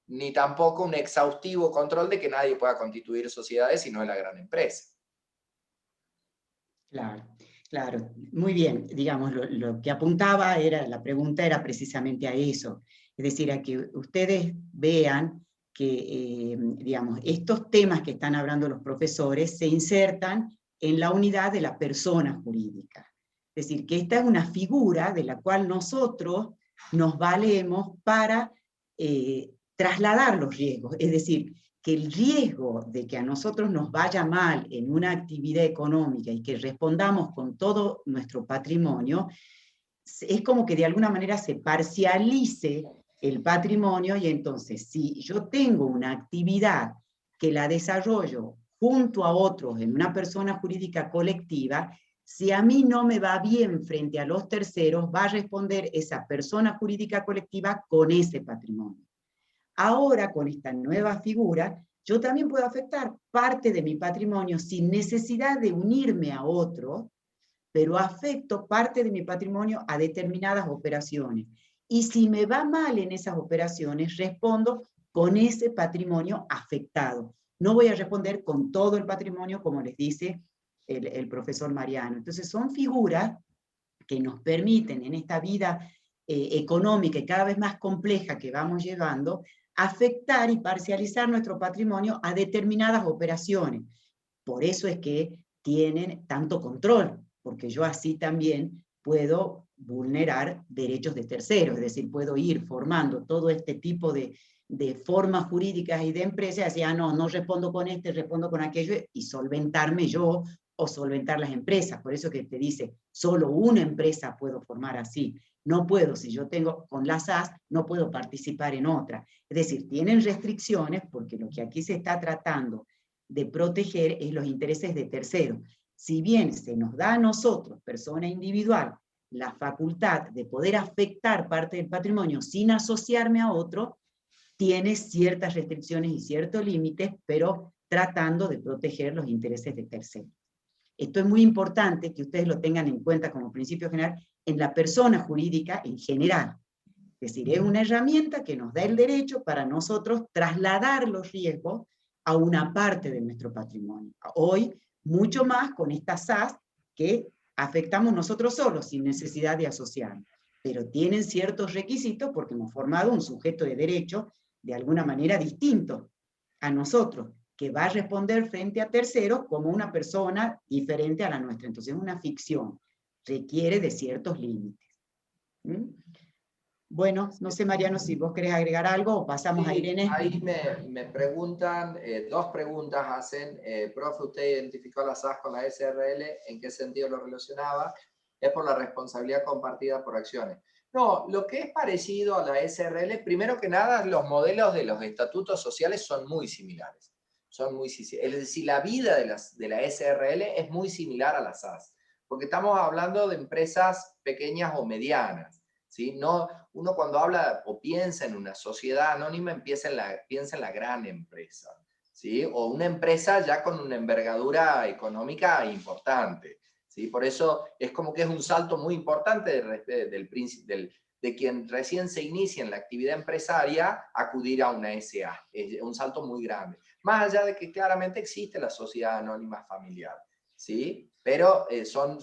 ni tampoco un exhaustivo control de que nadie pueda constituir sociedades si no es la gran empresa. Claro, claro, muy bien. Digamos, lo que apuntaba la pregunta era precisamente a eso, es decir, a que ustedes vean que, digamos, estos temas que están hablando los profesores se insertan en la unidad de la persona jurídica. Es decir, que esta es una figura de la cual nosotros nos valemos para trasladar los riesgos, es decir, que el riesgo de que a nosotros nos vaya mal en una actividad económica y que respondamos con todo nuestro patrimonio, es como que de alguna manera se parcialice el patrimonio, y entonces si yo tengo una actividad que la desarrollo junto a otros en una persona jurídica colectiva, si a mí no me va bien frente a los terceros, va a responder esa persona jurídica colectiva con ese patrimonio. Ahora, con esta nueva figura, yo también puedo afectar parte de mi patrimonio sin necesidad de unirme a otro, pero afecto parte de mi patrimonio a determinadas operaciones. Y si me va mal en esas operaciones, respondo con ese patrimonio afectado. No voy a responder con todo el patrimonio, como les dice el profesor Mariano. Entonces, son figuras que nos permiten en esta vida económica y cada vez más compleja que vamos llevando, afectar y parcializar nuestro patrimonio a determinadas operaciones. Por eso es que tienen tanto control, porque yo así también puedo vulnerar derechos de terceros, es decir, puedo ir formando todo este tipo de formas jurídicas y de empresas, así, no respondo con este, respondo con aquello, y solventarme yo o solventar las empresas. Por eso que te dice, solo una empresa puedo formar así. No puedo, si yo tengo con la SAS, no puedo participar en otra. Es decir, tienen restricciones porque lo que aquí se está tratando de proteger es los intereses de terceros. Si bien se nos da a nosotros, persona individual, la facultad de poder afectar parte del patrimonio sin asociarme a otro, tiene ciertas restricciones y ciertos límites, pero tratando de proteger los intereses de terceros. Esto es muy importante que ustedes lo tengan en cuenta como principio general en la persona jurídica en general. Es decir, es una herramienta que nos da el derecho para nosotros trasladar los riesgos a una parte de nuestro patrimonio. Hoy, mucho más con estas SAS que afectamos nosotros solos, sin necesidad de asociarnos. Pero tienen ciertos requisitos porque hemos formado un sujeto de derecho de alguna manera distinto a nosotros, que va a responder frente a terceros como una persona diferente a la nuestra. Entonces es una ficción, requiere de ciertos límites. ¿Mm? Bueno, no sé, Mariano, si vos querés agregar algo o pasamos a Irene. Ahí me preguntan, dos preguntas hacen. Profe, ¿usted identificó a la SAS con la SRL? ¿En qué sentido lo relacionaba? Es por la responsabilidad compartida por acciones. No, lo que es parecido a la SRL, primero que nada, los modelos de los estatutos sociales son muy similares. Es decir, la vida de la SRL es muy similar a la SAS, porque estamos hablando de empresas pequeñas o medianas. ¿Sí? No, uno cuando habla o piensa en una sociedad anónima piensa en la gran empresa, ¿sí? O una empresa ya con una envergadura económica importante, ¿sí? Por eso es como que es un salto muy importante de quien recién se inicia en la actividad empresaria acudir a una SA. Es un salto muy grande. Más allá de que claramente existe la sociedad anónima familiar, ¿sí? Pero son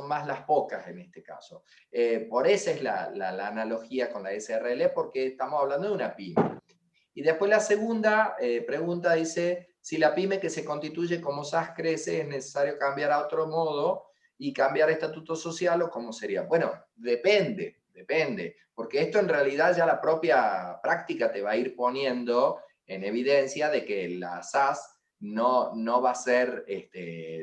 más las pocas en este caso. Por eso es la analogía con la SRL, porque estamos hablando de una pyme. Y después la segunda pregunta dice, si la pyme que se constituye como SAS crece, ¿es necesario cambiar a otro modo y cambiar estatuto social o cómo sería? Bueno, depende, porque esto en realidad ya la propia práctica te va a ir poniendo en evidencia de que la SAS no va a ser,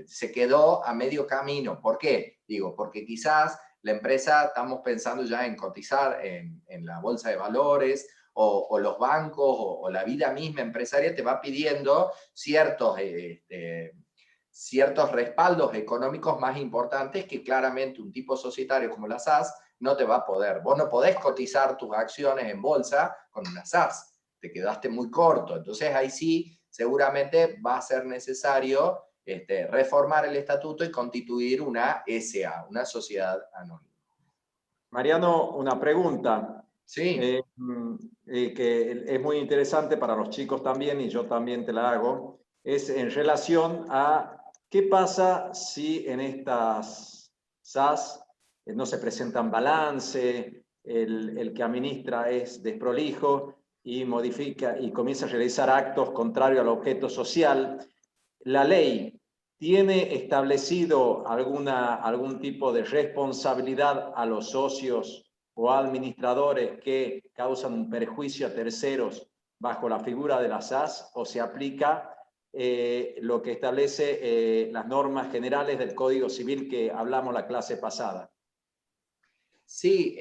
se quedó a medio camino. ¿Por qué? Digo, porque quizás la empresa, estamos pensando ya en cotizar en la bolsa de valores, o los bancos, o la vida misma empresaria te va pidiendo ciertos respaldos económicos más importantes que claramente un tipo societario como la SAS no te va a poder. Vos no podés cotizar tus acciones en bolsa con una SAS, te quedaste muy corto. Entonces ahí sí, seguramente va a ser necesario reformar el estatuto y constituir una SA, una sociedad anónima. Mariano, una pregunta. Sí. Que es muy interesante para los chicos también, y yo también te la hago, es en relación a qué pasa si en estas SAS no se presentan balance, el que administra es desprolijo y modifica y comienza a realizar actos contrarios al objeto social. La ley tiene establecido algún tipo de responsabilidad a los socios o administradores que causan un perjuicio a terceros bajo la figura de la SAS, o se aplica lo que establece las normas generales del Código Civil que hablamos la clase pasada? Sí,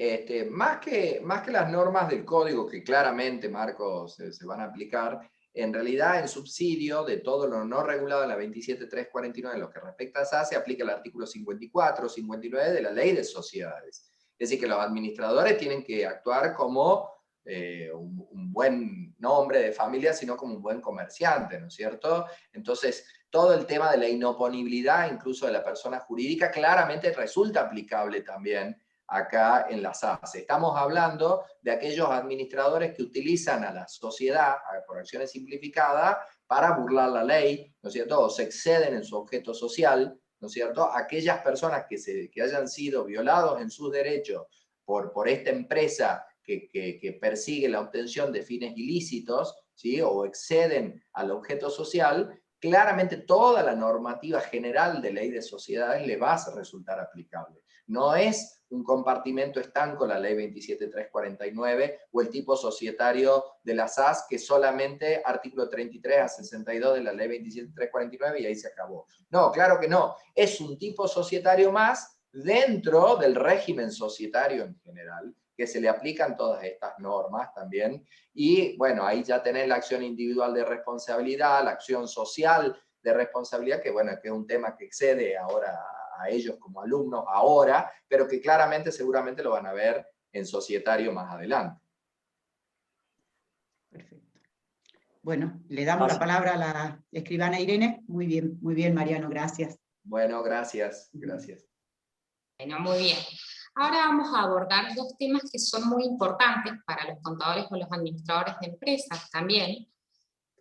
más que las normas del código que claramente, Marcos, se van a aplicar, en realidad en subsidio de todo lo no regulado en la 27.349 en lo que respecta a SAS se aplica el artículo 54, 59 de la Ley de Sociedades. Es decir, que los administradores tienen que actuar como un buen nombre de familia, sino como un buen comerciante, ¿no es cierto? Entonces, todo el tema de la inoponibilidad, incluso de la persona jurídica, claramente resulta aplicable también acá en la SAS. Estamos hablando de aquellos administradores que utilizan a la sociedad, por acciones simplificadas, para burlar la ley, ¿no es cierto? O se exceden en su objeto social, ¿no es cierto? Aquellas personas que hayan sido violados en sus derechos por esta empresa que persigue la obtención de fines ilícitos, ¿sí? O exceden al objeto social, claramente toda la normativa general de ley de sociedades le va a resultar aplicable. No es un compartimento estanco la ley 27.349 o el tipo societario de la SAS, que solamente artículo 33 a 62 de la ley 27.349 y ahí se acabó. No, claro que no. Es un tipo societario más dentro del régimen societario en general, que se le aplican todas estas normas también. Y bueno, ahí ya tenés la acción individual de responsabilidad, la acción social de responsabilidad, que bueno, que es un tema que excede ahora a ellos como alumnos ahora, pero que claramente seguramente lo van a ver en societario más adelante. Perfecto. Bueno, le damos la palabra a la escribana Irene. Muy bien, Mariano, gracias. Bueno, gracias. Gracias. Bueno, muy bien. Ahora vamos a abordar dos temas que son muy importantes para los contadores o los administradores de empresas también.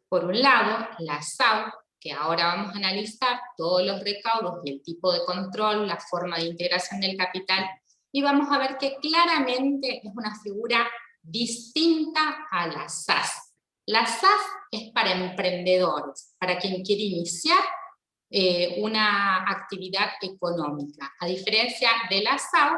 Por un lado, la SAU, que ahora vamos a analizar todos los recaudos y el tipo de control, la forma de integración del capital, y vamos a ver que claramente es una figura distinta a la SAS. La SAS es para emprendedores, para quien quiere iniciar una actividad económica, a diferencia de la SAU,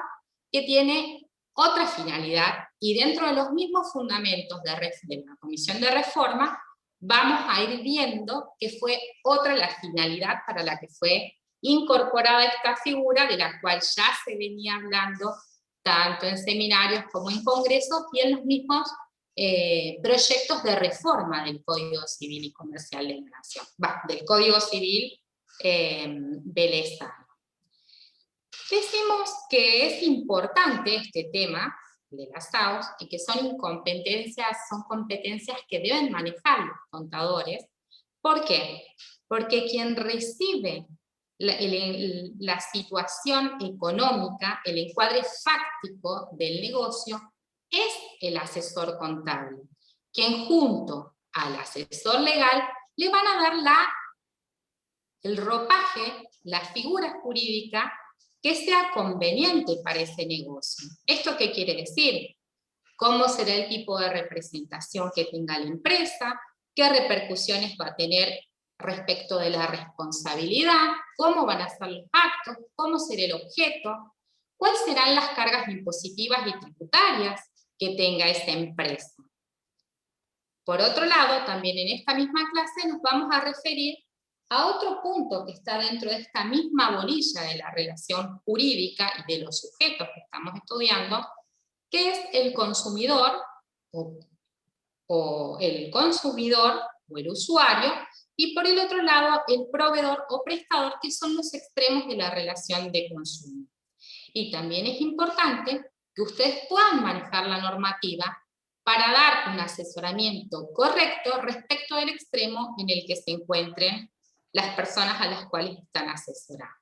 que tiene otra finalidad, y dentro de los mismos fundamentos de la Comisión de Reforma, vamos a ir viendo que fue otra la finalidad para la que fue incorporada esta figura, de la cual ya se venía hablando tanto en seminarios como en congresos y en los mismos proyectos de reforma del Código Civil y Comercial de la Nación, del Código Civil velezano. Decimos que es importante este tema de las SAUs y que son competencias que deben manejar los contadores. ¿Por qué? Porque quien recibe la situación económica, el encuadre fáctico del negocio, es el asesor contable, quien junto al asesor legal le van a dar el ropaje, la figura jurídica que sea conveniente para ese negocio. ¿Esto qué quiere decir? ¿Cómo será el tipo de representación que tenga la empresa? ¿Qué repercusiones va a tener respecto de la responsabilidad? ¿Cómo van a ser los actos? ¿Cómo será el objeto? ¿Cuáles serán las cargas impositivas y tributarias que tenga esa empresa? Por otro lado, también en esta misma clase nos vamos a referir a otro punto que está dentro de esta misma bolilla de la relación jurídica y de los sujetos que estamos estudiando, que es el consumidor o el usuario, y por el otro lado el proveedor o prestador, que son los extremos de la relación de consumo. Y también es importante que ustedes puedan manejar la normativa para dar un asesoramiento correcto respecto del extremo en el que se encuentren las personas a las cuales están asesorando.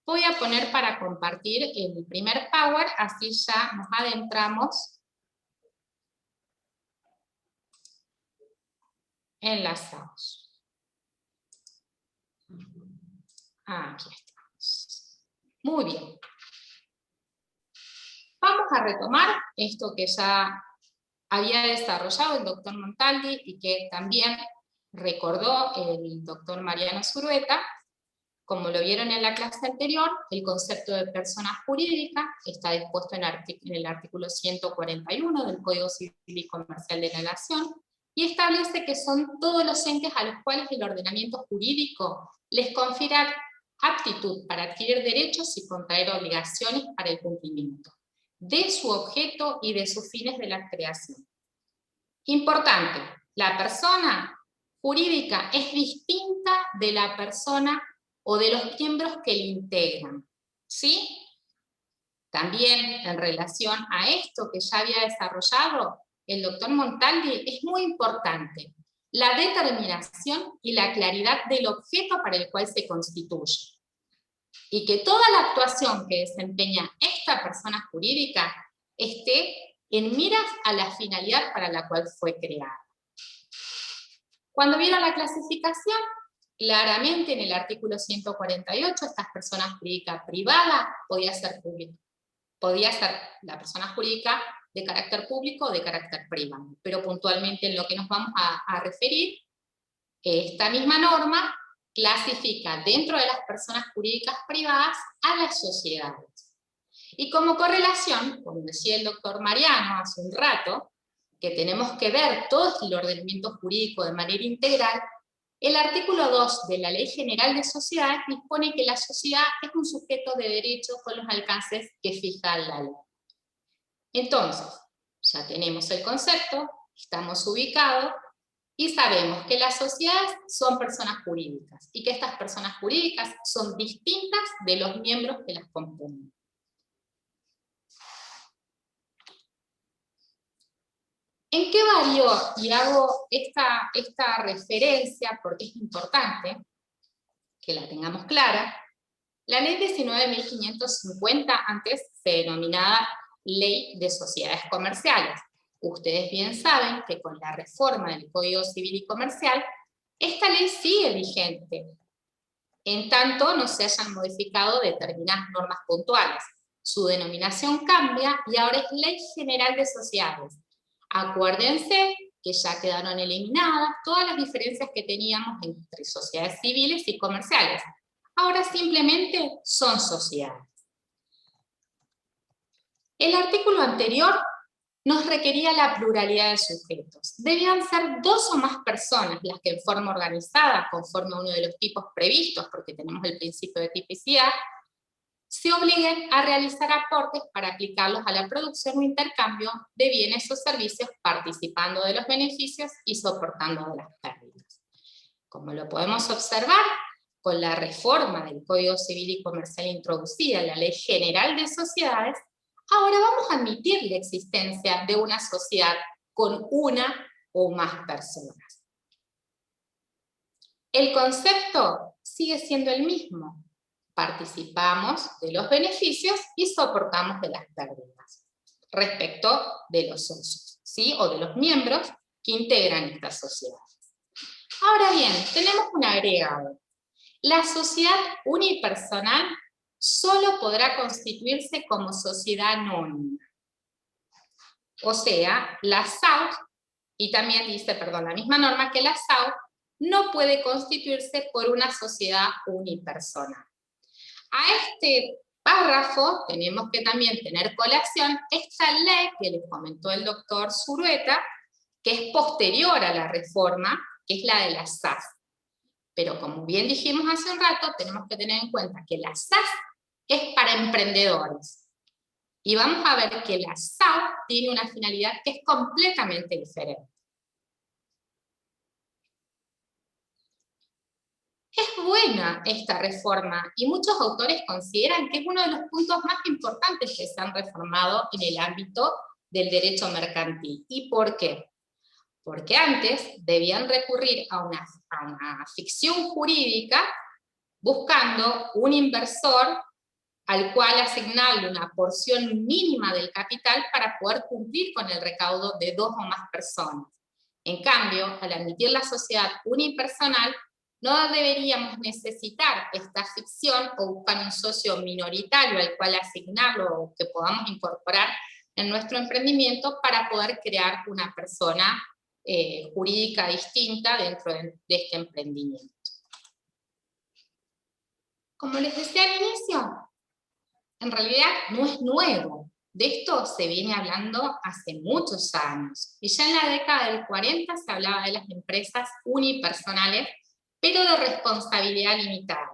Voy a poner para compartir el primer Power, así ya nos adentramos en las SAUs. Aquí estamos. Muy bien. Vamos a retomar esto que ya había desarrollado el doctor Montaldi y que también recordó el doctor Mariano Zulueta. Como lo vieron en la clase anterior, el concepto de persona jurídica está dispuesto en el artículo 141 del Código Civil y Comercial de la Nación, y establece que son todos los entes a los cuales el ordenamiento jurídico les confiere aptitud para adquirir derechos y contraer obligaciones para el cumplimiento de su objeto y de sus fines de la creación. Importante, la persona jurídica es distinta de la persona o de los miembros que le integran, ¿sí? También en relación a esto que ya había desarrollado el doctor Montaldi, es muy importante la determinación y la claridad del objeto para el cual se constituye. Y que toda la actuación que desempeña esta persona jurídica esté en miras a la finalidad para la cual fue creada. Cuando vieron la clasificación, claramente en el artículo 148, estas personas jurídicas privadas podía ser la persona jurídica de carácter público o de carácter privado. Pero puntualmente en lo que nos vamos a referir, esta misma norma clasifica dentro de las personas jurídicas privadas a las sociedades. Y como correlación, como decía el doctor Mariano hace un rato, que tenemos que ver todo el ordenamiento jurídico de manera integral, el artículo 2 de la Ley General de Sociedades dispone que la sociedad es un sujeto de derecho con los alcances que fija la ley. Entonces, ya tenemos el concepto, estamos ubicados, y sabemos que las sociedades son personas jurídicas, y que estas personas jurídicas son distintas de los miembros que las componen. ¿En qué varió? Y hago esta referencia porque es importante que la tengamos clara. La ley 19.550 antes denominada Ley de Sociedades Comerciales. Ustedes bien saben que con la reforma del Código Civil y Comercial, esta ley sigue vigente, en tanto no se hayan modificado determinadas normas puntuales. Su denominación cambia y ahora es Ley General de Sociedades. Acuérdense que ya quedaron eliminadas todas las diferencias que teníamos entre sociedades civiles y comerciales. Ahora simplemente son sociedades. El artículo anterior nos requería la pluralidad de sujetos. Debían ser 2 o más personas las que en forma organizada, conforme a uno de los tipos previstos, porque tenemos el principio de tipicidad, se obliguen a realizar aportes para aplicarlos a la producción o intercambio de bienes o servicios, participando de los beneficios y soportando de las pérdidas. Como lo podemos observar, con la reforma del Código Civil y Comercial introducida en la Ley General de Sociedades, ahora vamos a admitir la existencia de una sociedad con una o más personas. El concepto sigue siendo el mismo. Participamos de los beneficios y soportamos de las pérdidas respecto de los socios, ¿sí? O de los miembros que integran estas sociedades. Ahora bien, tenemos un agregado. La sociedad unipersonal solo podrá constituirse como sociedad anónima. O sea, la SAU, y también dice, perdón, la misma norma que la SAU, no puede constituirse por una sociedad unipersonal. A este párrafo tenemos que también tener colación esta ley que les comentó el doctor Zulueta, que es posterior a la reforma, que es la de la SAS. Pero como bien dijimos hace un rato, tenemos que tener en cuenta que la SAS es para emprendedores. Y vamos a ver que la SAU tiene una finalidad que es completamente diferente. Es buena esta reforma y muchos autores consideran que es uno de los puntos más importantes que se han reformado en el ámbito del derecho mercantil. ¿Y por qué? Porque antes debían recurrir a una ficción jurídica buscando un inversor al cual asignarle una porción mínima del capital para poder cumplir con el recaudo de 2 o más personas. En cambio, al admitir la sociedad unipersonal, no deberíamos necesitar esta ficción o buscar un socio minoritario al cual asignarlo o que podamos incorporar en nuestro emprendimiento para poder crear una persona jurídica distinta dentro de este emprendimiento. Como les decía al inicio, en realidad no es nuevo. De esto se viene hablando hace muchos años. Y ya en la década del 40 se hablaba de las empresas unipersonales, pero de responsabilidad limitada.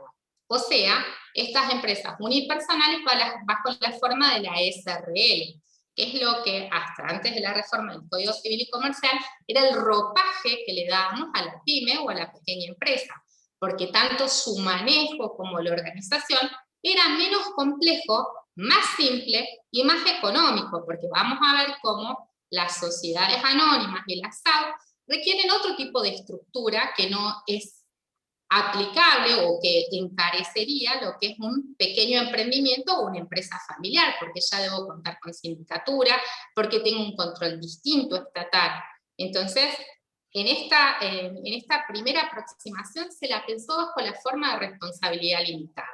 O sea, estas empresas unipersonales bajo la forma de la SRL, que es lo que hasta antes de la reforma del Código Civil y Comercial era el ropaje que le dábamos a la pyme o a la pequeña empresa, porque tanto su manejo como la organización era menos complejo, más simple y más económico, porque vamos a ver cómo las sociedades anónimas y las SAU requieren otro tipo de estructura que no es aplicable o que encarecería lo que es un pequeño emprendimiento o una empresa familiar, porque ya debo contar con sindicatura, porque tengo un control distinto estatal. Entonces, en esta primera aproximación se la pensó bajo la forma de responsabilidad limitada.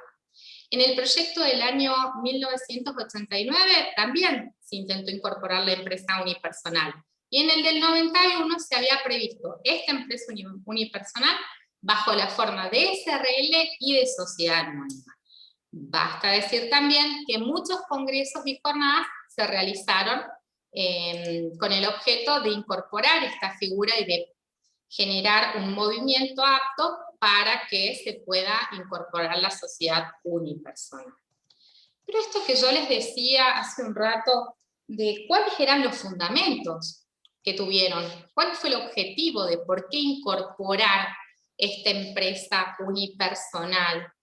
En el proyecto del año 1989 también se intentó incorporar la empresa unipersonal. Y en el del 91 se había previsto esta empresa unipersonal bajo la forma de SRL y de sociedad anónima. Basta decir también que muchos congresos y jornadas se realizaron con el objeto de incorporar esta figura y de generar un movimiento apto para que se pueda incorporar la sociedad unipersonal. Pero esto que yo les decía hace un rato, de cuáles eran los fundamentos que tuvieron, cuál fue el objetivo de por qué incorporar esta empresa unipersonal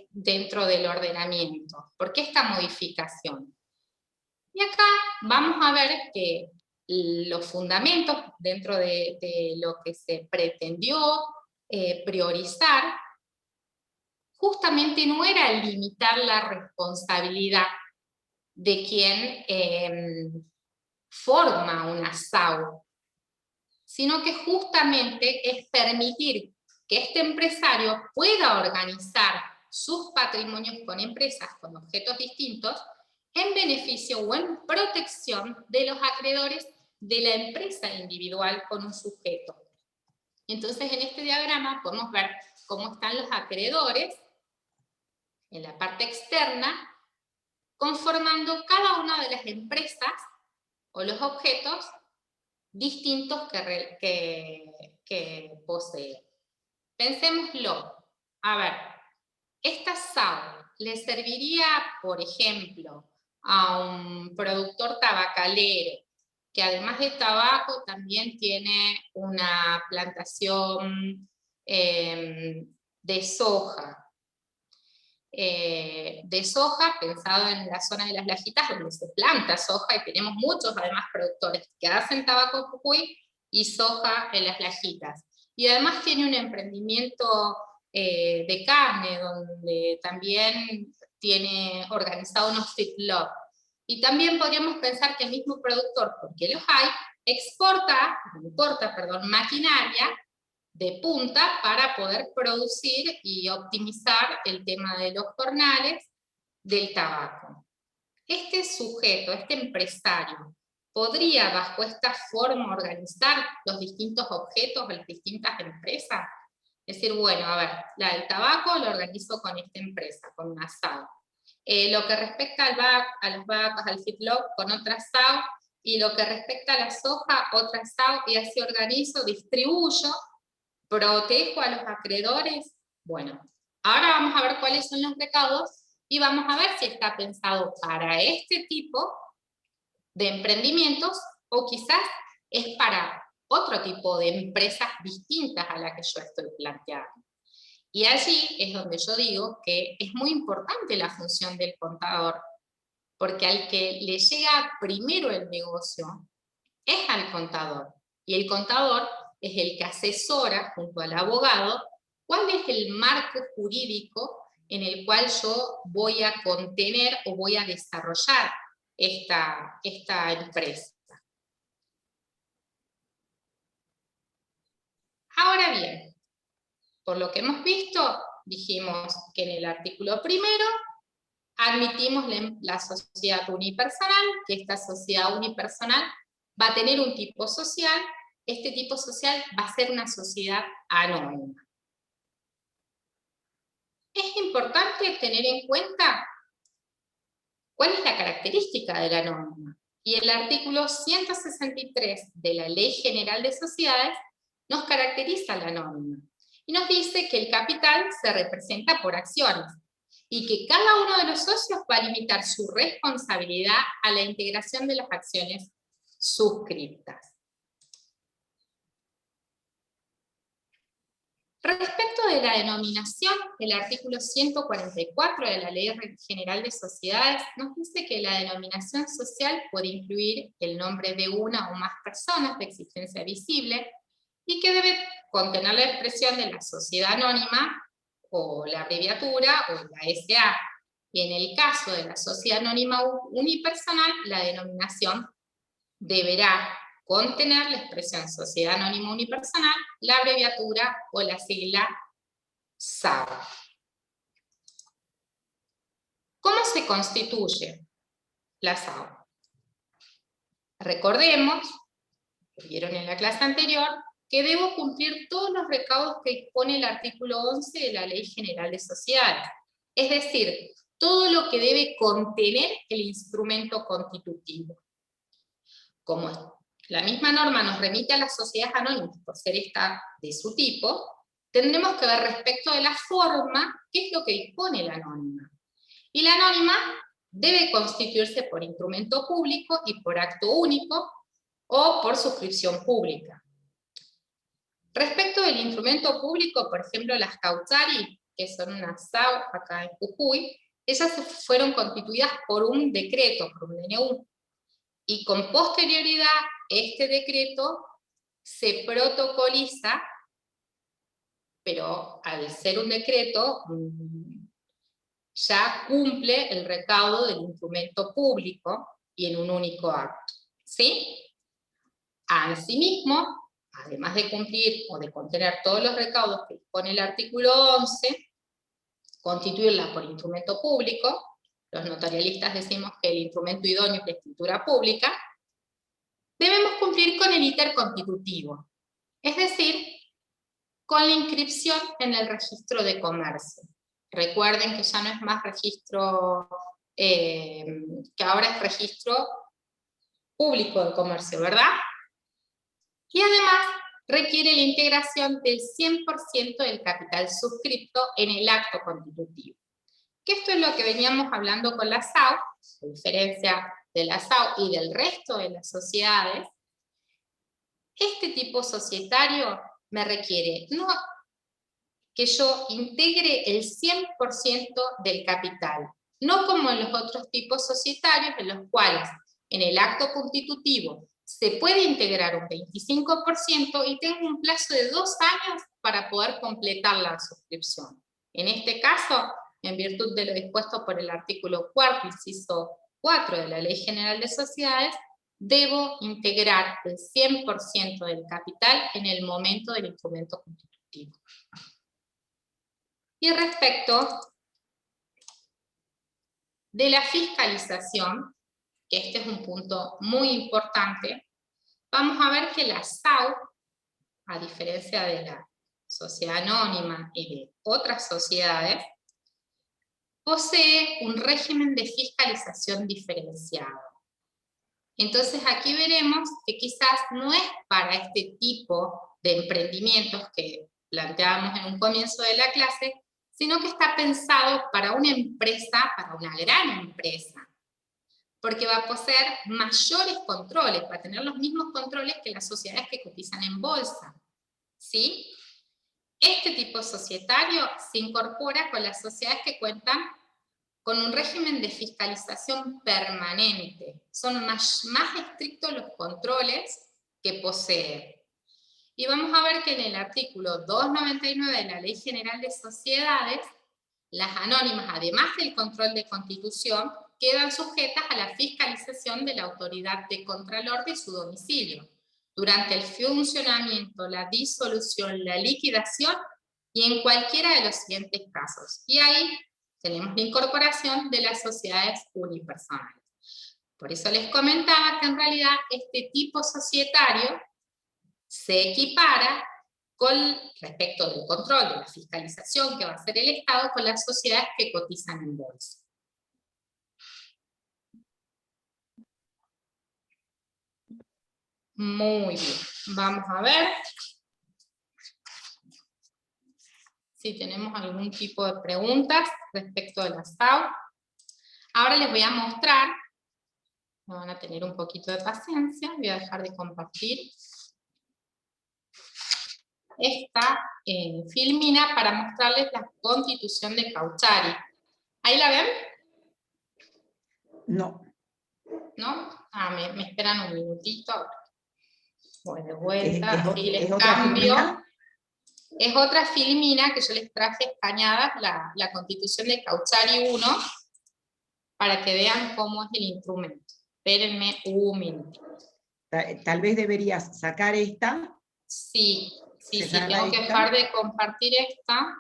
dentro del ordenamiento, ¿por qué esta modificación? Y acá vamos a ver que los fundamentos dentro de lo que se pretendió priorizar, justamente no era limitar la responsabilidad de quien forma una SAU, sino que justamente es permitir que este empresario pueda organizar sus patrimonios con empresas con objetos distintos en beneficio o en protección de los acreedores de la empresa individual con un sujeto. Entonces, en este diagrama podemos ver cómo están los acreedores en la parte externa, conformando cada una de las empresas o los objetos distintos que posee. Pensémoslo. A ver, esta SAU le serviría, por ejemplo, a un productor tabacalero, que además de tabaco también tiene una plantación de soja. Pensado en la zona de las Lajitas, donde se planta soja, y tenemos muchos además productores que hacen tabaco en Jujuy y soja en las Lajitas. Y además tiene un emprendimiento de carne, donde también tiene organizado unos feedlot. Y también podríamos pensar que el mismo productor, porque los hay, importa maquinaria de punta para poder producir y optimizar el tema de los jornales del tabaco. Este sujeto, este empresario, ¿podría bajo esta forma organizar los distintos objetos de las distintas empresas? Decir, bueno, a ver, la del tabaco lo organizo con esta empresa, con una SAU. Lo que respecta a las vacas, al feedlot, con otra SAU, y lo que respecta a la soja, otra SAU, y así organizo, distribuyo, protejo a los acreedores. Bueno, ahora vamos a ver cuáles son los recaudos y vamos a ver si está pensado para este tipo de emprendimientos o quizás es para otro tipo de empresas distintas a la que yo estoy planteando. Y allí es donde yo digo que es muy importante la función del contador, porque al que le llega primero el negocio es al contador, y el contador es el que asesora junto al abogado cuál es el marco jurídico en el cual yo voy a contener o voy a desarrollar esta empresa. Ahora bien, por lo que hemos visto, dijimos que en el artículo primero admitimos la sociedad unipersonal, que esta sociedad unipersonal va a tener un tipo social. Este tipo social va a ser una sociedad anónima. Es importante tener en cuenta cuál es la característica de la anónima. Y el artículo 163 de la Ley General de Sociedades nos caracteriza la anónima. Y nos dice que el capital se representa por acciones y que cada uno de los socios va a limitar su responsabilidad a la integración de las acciones suscriptas. Respecto de la denominación, el artículo 144 de la Ley General de Sociedades nos dice que la denominación social puede incluir el nombre de una o más personas de existencia visible y que debe contener la expresión de la sociedad anónima o la abreviatura o la SA. Y en el caso de la sociedad anónima unipersonal, la denominación deberá contener la expresión sociedad anónima unipersonal, la abreviatura o la sigla SAU. ¿Cómo se constituye la SAU? Recordemos, lo vieron en la clase anterior, que debo cumplir todos los recaudos que dispone el artículo 11 de la Ley General de Sociedades. Es decir, todo lo que debe contener el instrumento constitutivo. Como la misma norma nos remite a las sociedades anónimas por ser esta de su tipo, tendremos que ver respecto de la forma qué es lo que dispone la anónima. Y la anónima debe constituirse por instrumento público y por acto único o por suscripción pública. Respecto del instrumento público, por ejemplo, las Cauchari, que son unas SAU acá en Jujuy, ellas fueron constituidas por un decreto, por un DNU. Y con posterioridad, este decreto se protocoliza, pero al ser un decreto, ya cumple el recaudo del instrumento público y en un único acto, ¿sí? Asimismo, además de cumplir o de contener todos los recaudos que dispone el artículo 11, constituirla por instrumento público, los notarialistas decimos que el instrumento idóneo es la escritura pública, debemos cumplir con el íter constitutivo, es decir, con la inscripción en el registro de comercio. Recuerden que ya no es más registro, que ahora es registro público de comercio, ¿verdad? Y además requiere la integración del 100% del capital suscripto en el acto constitutivo. Que esto es lo que veníamos hablando con la SAU, a diferencia de la SAU y del resto de las sociedades. Este tipo societario me requiere no que yo integre el 100% del capital, no como en los otros tipos societarios en los cuales en el acto constitutivo se puede integrar un 25% y tengo un plazo de 2 años para poder completar la suscripción. En este caso, en virtud de lo dispuesto por el artículo 4, inciso 4 de la Ley General de Sociedades, debo integrar el 100% del capital en el momento del instrumento constitutivo. Y respecto de la fiscalización, que este es un punto muy importante, vamos a ver que la SAU, a diferencia de la sociedad anónima y de otras sociedades, posee un régimen de fiscalización diferenciado. Entonces aquí veremos que quizás no es para este tipo de emprendimientos que planteábamos en un comienzo de la clase, sino que está pensado para una empresa, para una gran empresa, porque va a poseer mayores controles, va a tener los mismos controles que las sociedades que cotizan en bolsa, ¿sí? Este tipo societario se incorpora con las sociedades que cuentan con un régimen de fiscalización permanente. Son más estrictos los controles que posee. Y vamos a ver que en el artículo 299 de la Ley General de Sociedades, las anónimas, además del control de constitución, quedan sujetas a la fiscalización de la autoridad de Contralor de su domicilio, durante el funcionamiento, la disolución, la liquidación y en cualquiera de los siguientes casos. Y ahí tenemos la incorporación de las sociedades unipersonales. Por eso les comentaba que en realidad este tipo societario se equipara con respecto del control de la fiscalización que va a hacer el Estado con las sociedades que cotizan en bolsa. Muy bien, vamos a ver si tenemos algún tipo de preguntas respecto de la SAU. Ahora les voy a mostrar, me van a tener un poquito de paciencia, voy a dejar de compartir esta filmina para mostrarles la Constitución de Cauchari. ¿Ahí la ven? No. ¿No? Me esperan un minutito. Voy de vuelta, así les ¿Es otra cambio. filmina? Es otra filmina que yo les traje escaneada, la Constitución de Cauchari 1, para que vean cómo es el instrumento. Espérenme un minuto. Tal vez deberías sacar esta. Sí, tengo que dejar de compartir esta.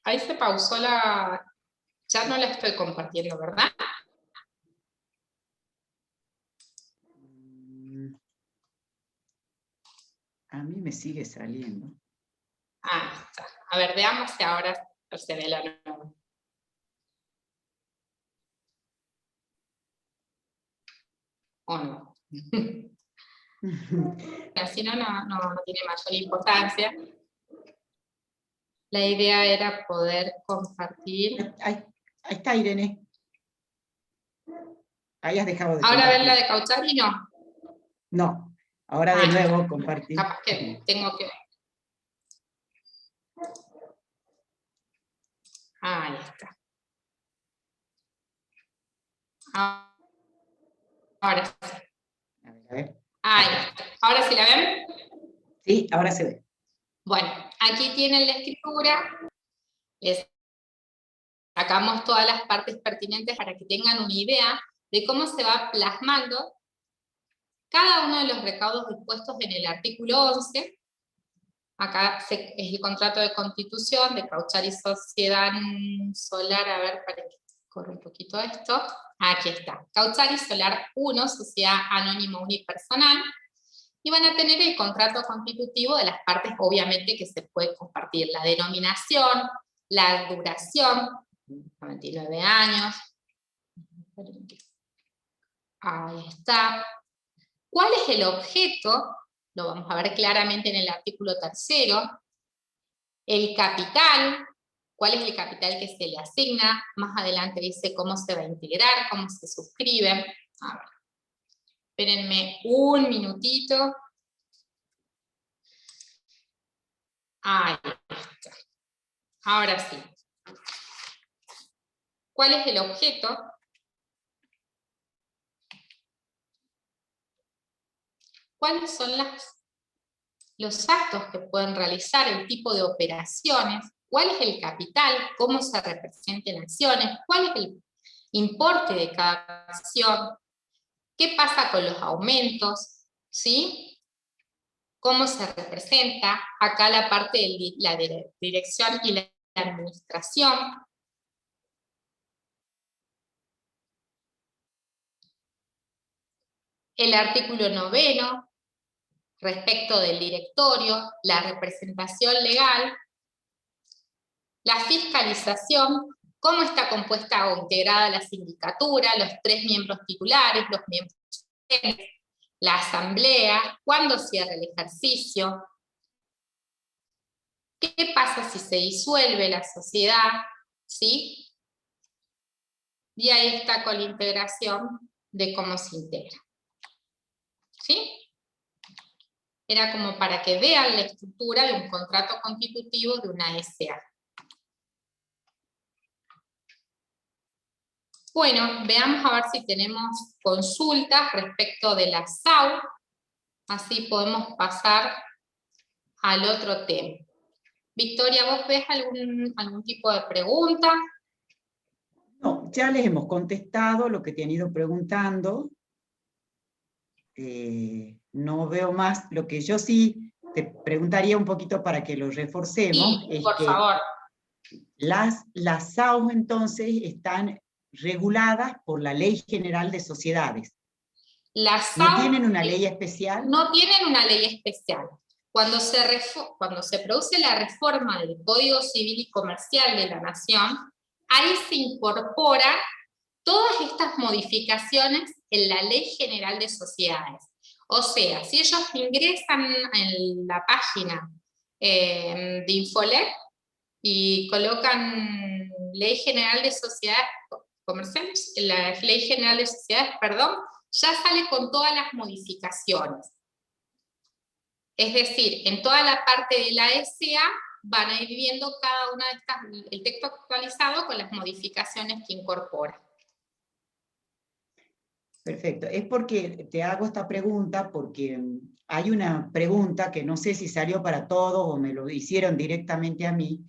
Ahí se pausó la... Ya no la estoy compartiendo, ¿verdad? A mí me sigue saliendo. Ahí está. A ver, veamos si ahora se ve la nueva. ¿O no? Así no tiene mayor importancia. La idea era poder compartir. Ay, Ahí está, Irene. Ahí has dejado de Ahora compartir. ven la de Cauchari, no. No, ahora de nuevo compartir. Capaz que tengo que... Ahí está. Ahora sí. A ver. Ahí está. ¿Ahora sí la ven? Sí, ahora se ve. Bueno, aquí tienen la escritura. Les sacamos todas las partes pertinentes para que tengan una idea de cómo se va plasmando cada uno de los recaudos dispuestos en el artículo 11. Acá es el contrato de constitución de Cauchari Sociedad Solar. A ver, para que corra un poquito esto. Aquí está. Cauchari Solar 1, Sociedad Anónima Unipersonal. Y van a tener el contrato constitutivo de las partes, obviamente, que se puede compartir. La denominación, la duración, 29 años. Ahí está. ¿Cuál es el objeto? Lo vamos a ver claramente en el artículo 3. El capital. ¿Cuál es el capital que se le asigna? Más adelante dice cómo se va a integrar, cómo se suscribe. A ver. Espérenme un minutito. Ahí está. Ahora sí. ¿Cuál es el objeto? ¿Cuáles son los actos que pueden realizar, el tipo de operaciones? ¿Cuál es el capital? ¿Cómo se representa en acciones? ¿Cuál es el importe de cada acción? ¿Qué pasa con los aumentos? ¿Sí? ¿Cómo se representa? Acá la parte de la dirección y la administración. El artículo 9, respecto del directorio, la representación legal, la fiscalización, cómo está compuesta o integrada la sindicatura, los 3 miembros titulares, los miembros suplentes, la asamblea, cuándo cierra el ejercicio, qué pasa si se disuelve la sociedad, ¿sí? Y ahí está con la integración de cómo se integra. ¿Sí? Era como para que vean la estructura de un contrato constitutivo de una SA. Bueno, veamos a ver si tenemos consultas respecto de la SAU, así podemos pasar al otro tema. Victoria, ¿vos ves algún tipo de pregunta? No, ya les hemos contestado lo que te han ido preguntando. No veo más. Lo que yo sí te preguntaría un poquito para que lo reforcemos, Sí, es por que favor. las SAU entonces están reguladas por la Ley General de Sociedades. Las ¿No SAU tienen una ley especial? no tienen una ley especial. Cuando se produce la reforma del Código Civil y Comercial de la Nación, ahí se incorporan todas estas modificaciones en la Ley General de Sociedades. O sea, si ellos ingresan en la página de Infolet y colocan Ley General de Sociedades Comerciales, la Ley General de Sociedades, perdón, ya sale con todas las modificaciones. Es decir, en toda la parte de la SA van a ir viendo cada una de estas, el texto actualizado con las modificaciones que incorpora. Perfecto. Es porque te hago esta pregunta porque hay una pregunta que no sé si salió para todos o me lo hicieron directamente a mí,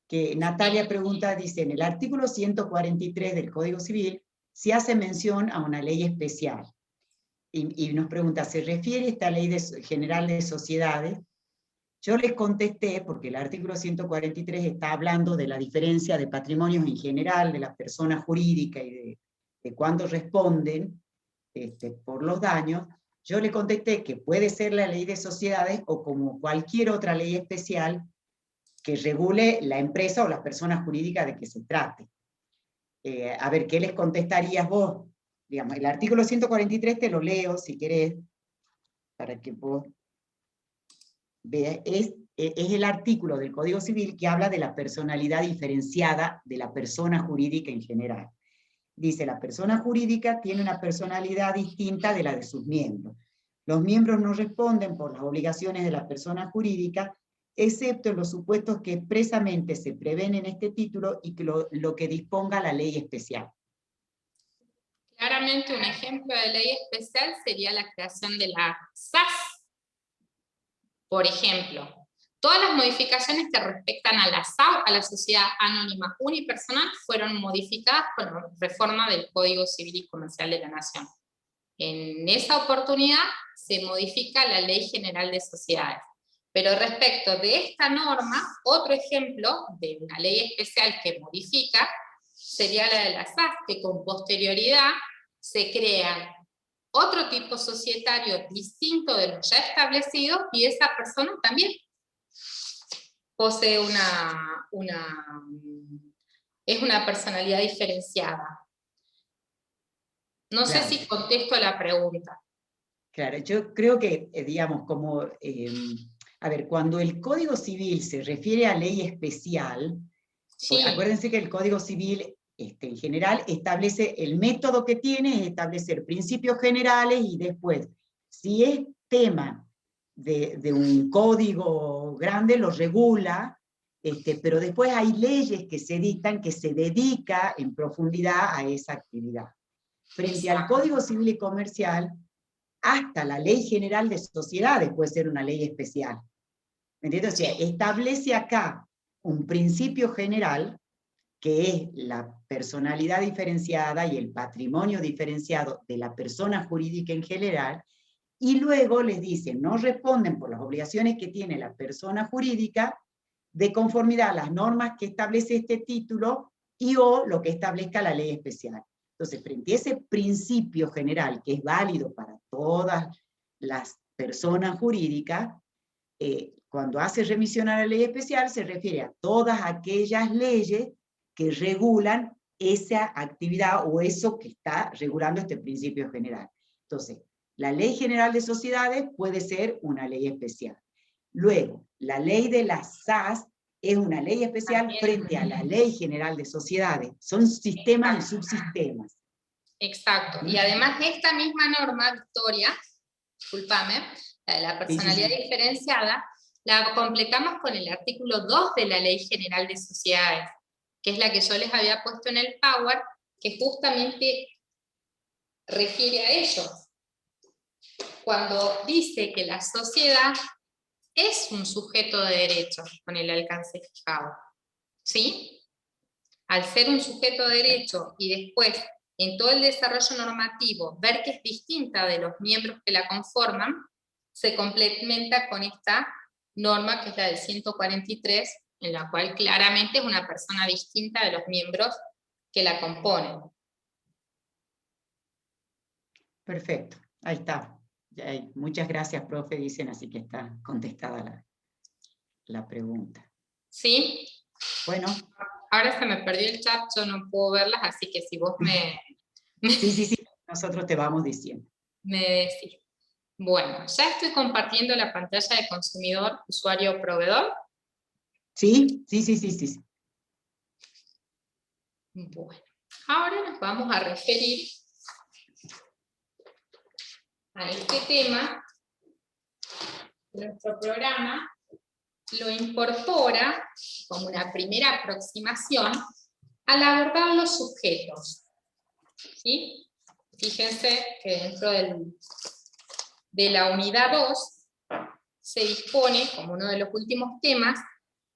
que Natalia pregunta, dice, en el artículo 143 del Código Civil se hace mención a una ley especial. Y nos pregunta, ¿se refiere esta ley general de sociedades? Yo les contesté, porque el artículo 143 está hablando de la diferencia de patrimonios en general, de las personas jurídicas y de cuándo responden por los daños. Yo le contesté que puede ser la ley de sociedades o como cualquier otra ley especial que regule la empresa o las personas jurídicas de que se trate. A ver, ¿qué les contestarías vos? Digamos, el artículo 143 te lo leo, si querés, para que vos veas. es el artículo del Código Civil que habla de la personalidad diferenciada de la persona jurídica en general. Dice, la persona jurídica tiene una personalidad distinta de la de sus miembros. Los miembros no responden por las obligaciones de la persona jurídica, excepto en los supuestos que expresamente se prevén en este título y que lo que disponga la ley especial. Claramente un ejemplo de ley especial sería la creación de la SAS. Por ejemplo, todas las modificaciones que respectan a la SAO, a la Sociedad Anónima Unipersonal, fueron modificadas con la reforma del Código Civil y Comercial de la Nación. En esa oportunidad se modifica la Ley General de Sociedades. Pero respecto de esta norma, otro ejemplo de una ley especial que modifica sería la de la SAS, que con posterioridad se crean otro tipo societario distinto de lo ya establecido, y esa persona también posee es una personalidad diferenciada. No sé Claro. si contesto a la pregunta. Claro, yo creo que, digamos, como, a ver, cuando el Código Civil se refiere a ley especial, Sí, acuérdense que el Código Civil en general establece el método que tiene, es establecer principios generales y después, si es tema de un código grande, lo regula, pero después hay leyes que se dictan que se dedica en profundidad a esa actividad. Frente al Código Civil y Comercial, hasta la Ley General de Sociedades puede ser una ley especial. ¿Me entiendes? O sea, establece acá un principio general que es la personalidad diferenciada y el patrimonio diferenciado de la persona jurídica en general, y luego les dicen, no responden por las obligaciones que tiene la persona jurídica de conformidad a las normas que establece este título y o lo que establezca la ley especial. Entonces, frente a ese principio general que es válido para todas las personas jurídicas, cuando hace remisión a la ley especial se refiere a todas aquellas leyes que regulan esa actividad o eso que está regulando este principio general. Entonces, la Ley General de Sociedades puede ser una ley especial. Luego, la ley de las SAS es una ley especial frente a la Ley General de Sociedades. Son sistemas y subsistemas. exacto. Y además esta misma norma, Victoria, discúlpame, la de la personalidad diferenciada, la completamos con el artículo 2 de la Ley General de Sociedades, que es la que yo les había puesto en el Power, que justamente refiere a ello. Cuando dice que la sociedad es un sujeto de derechos con el alcance fijado, ¿sí? Al ser un sujeto de derecho y después en todo el desarrollo normativo ver que es distinta de los miembros que la conforman, se complementa con esta norma que es la del 143, en la cual claramente es una persona distinta de los miembros que la componen. Perfecto, ahí está. Muchas gracias, profe, dicen, así que está contestada la pregunta. ¿Sí? Bueno. Ahora se me perdió el chat, yo no puedo verlas, así que si vos me Sí, nosotros te vamos diciendo. me decís. Bueno, ya estoy compartiendo la pantalla de consumidor, usuario, proveedor. Sí. Bueno, ahora nos vamos a referir a este tema. Nuestro programa lo incorpora como una primera aproximación al abordar los sujetos. ¿Sí? Fíjense que dentro de la unidad 2 se dispone, como uno de los últimos temas,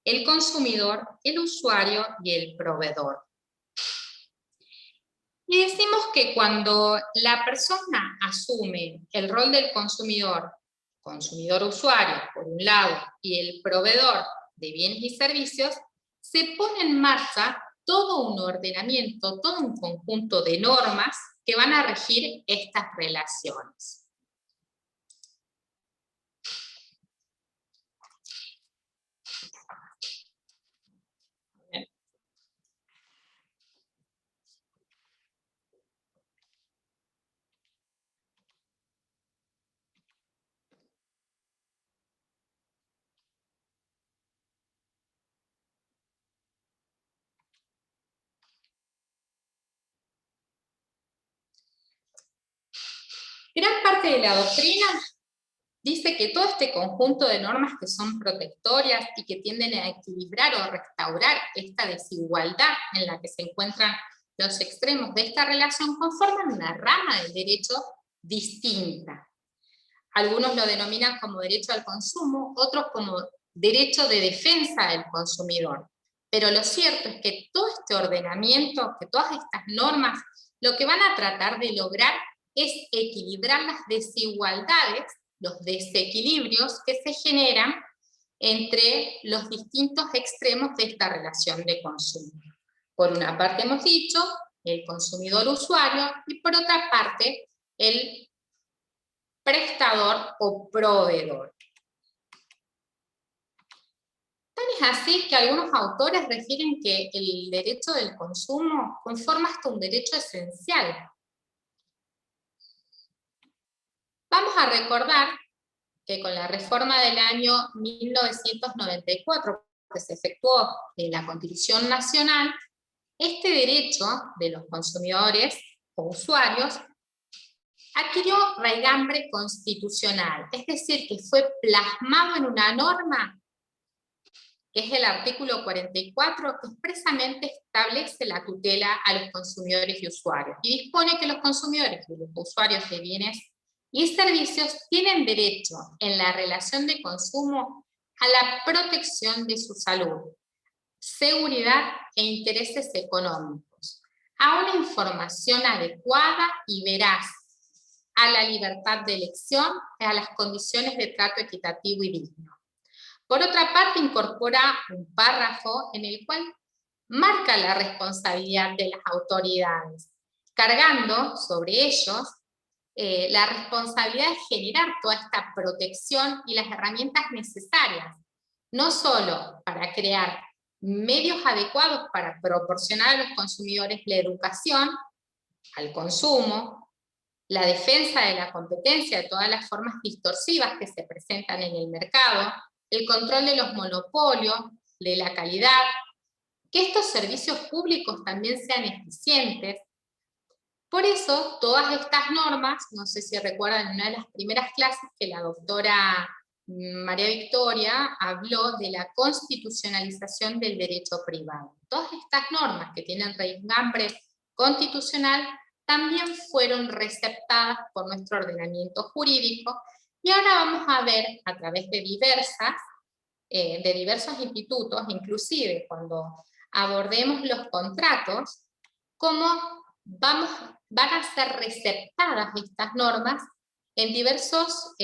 el consumidor, el usuario y el proveedor. Y decimos que cuando la persona asume el rol del consumidor, consumidor-usuario, por un lado, y el proveedor de bienes y servicios, se pone en marcha todo un ordenamiento, todo un conjunto de normas que van a regir estas relaciones. Gran parte de la doctrina dice que todo este conjunto de normas que son protectorias y que tienden a equilibrar o restaurar esta desigualdad en la que se encuentran los extremos de esta relación conforman una rama del derecho distinta. Algunos lo denominan como derecho al consumo, otros como derecho de defensa del consumidor. Pero lo cierto es que todo este ordenamiento, que todas estas normas, lo que van a tratar de lograr es equilibrar las desigualdades, los desequilibrios que se generan entre los distintos extremos de esta relación de consumo. Por una parte hemos dicho el consumidor usuario y por otra parte el prestador o proveedor. Tan es así que algunos autores refieren que el derecho del consumo conforma hasta un derecho esencial. Vamos a recordar que con la reforma del año 1994 que se efectuó en la Constitución Nacional, este derecho de los consumidores o usuarios adquirió raigambre constitucional, es decir, que fue plasmado en una norma, que es el artículo 44, que expresamente establece la tutela a los consumidores y usuarios, y dispone que los consumidores y los usuarios de bienes y servicios tienen derecho en la relación de consumo a la protección de su salud, seguridad e intereses económicos, a una información adecuada y veraz, a la libertad de elección y a las condiciones de trato equitativo y digno. Por otra parte, incorpora un párrafo en el cual marca la responsabilidad de las autoridades, cargando sobre ellos la responsabilidad de generar toda esta protección y las herramientas necesarias, no solo para crear medios adecuados para proporcionar a los consumidores la educación al consumo, la defensa de la competencia de todas las formas distorsivas que se presentan en el mercado, el control de los monopolios, de la calidad, que estos servicios públicos también sean eficientes. Por eso, todas estas normas, no sé si recuerdan en una de las primeras clases que la doctora María Victoria habló de la constitucionalización del derecho privado. Todas estas normas que tienen raigambre constitucional también fueron receptadas por nuestro ordenamiento jurídico, y ahora vamos a ver a través de diversos institutos, inclusive cuando abordemos los contratos, cómo van a ser receptadas estas normas en diversos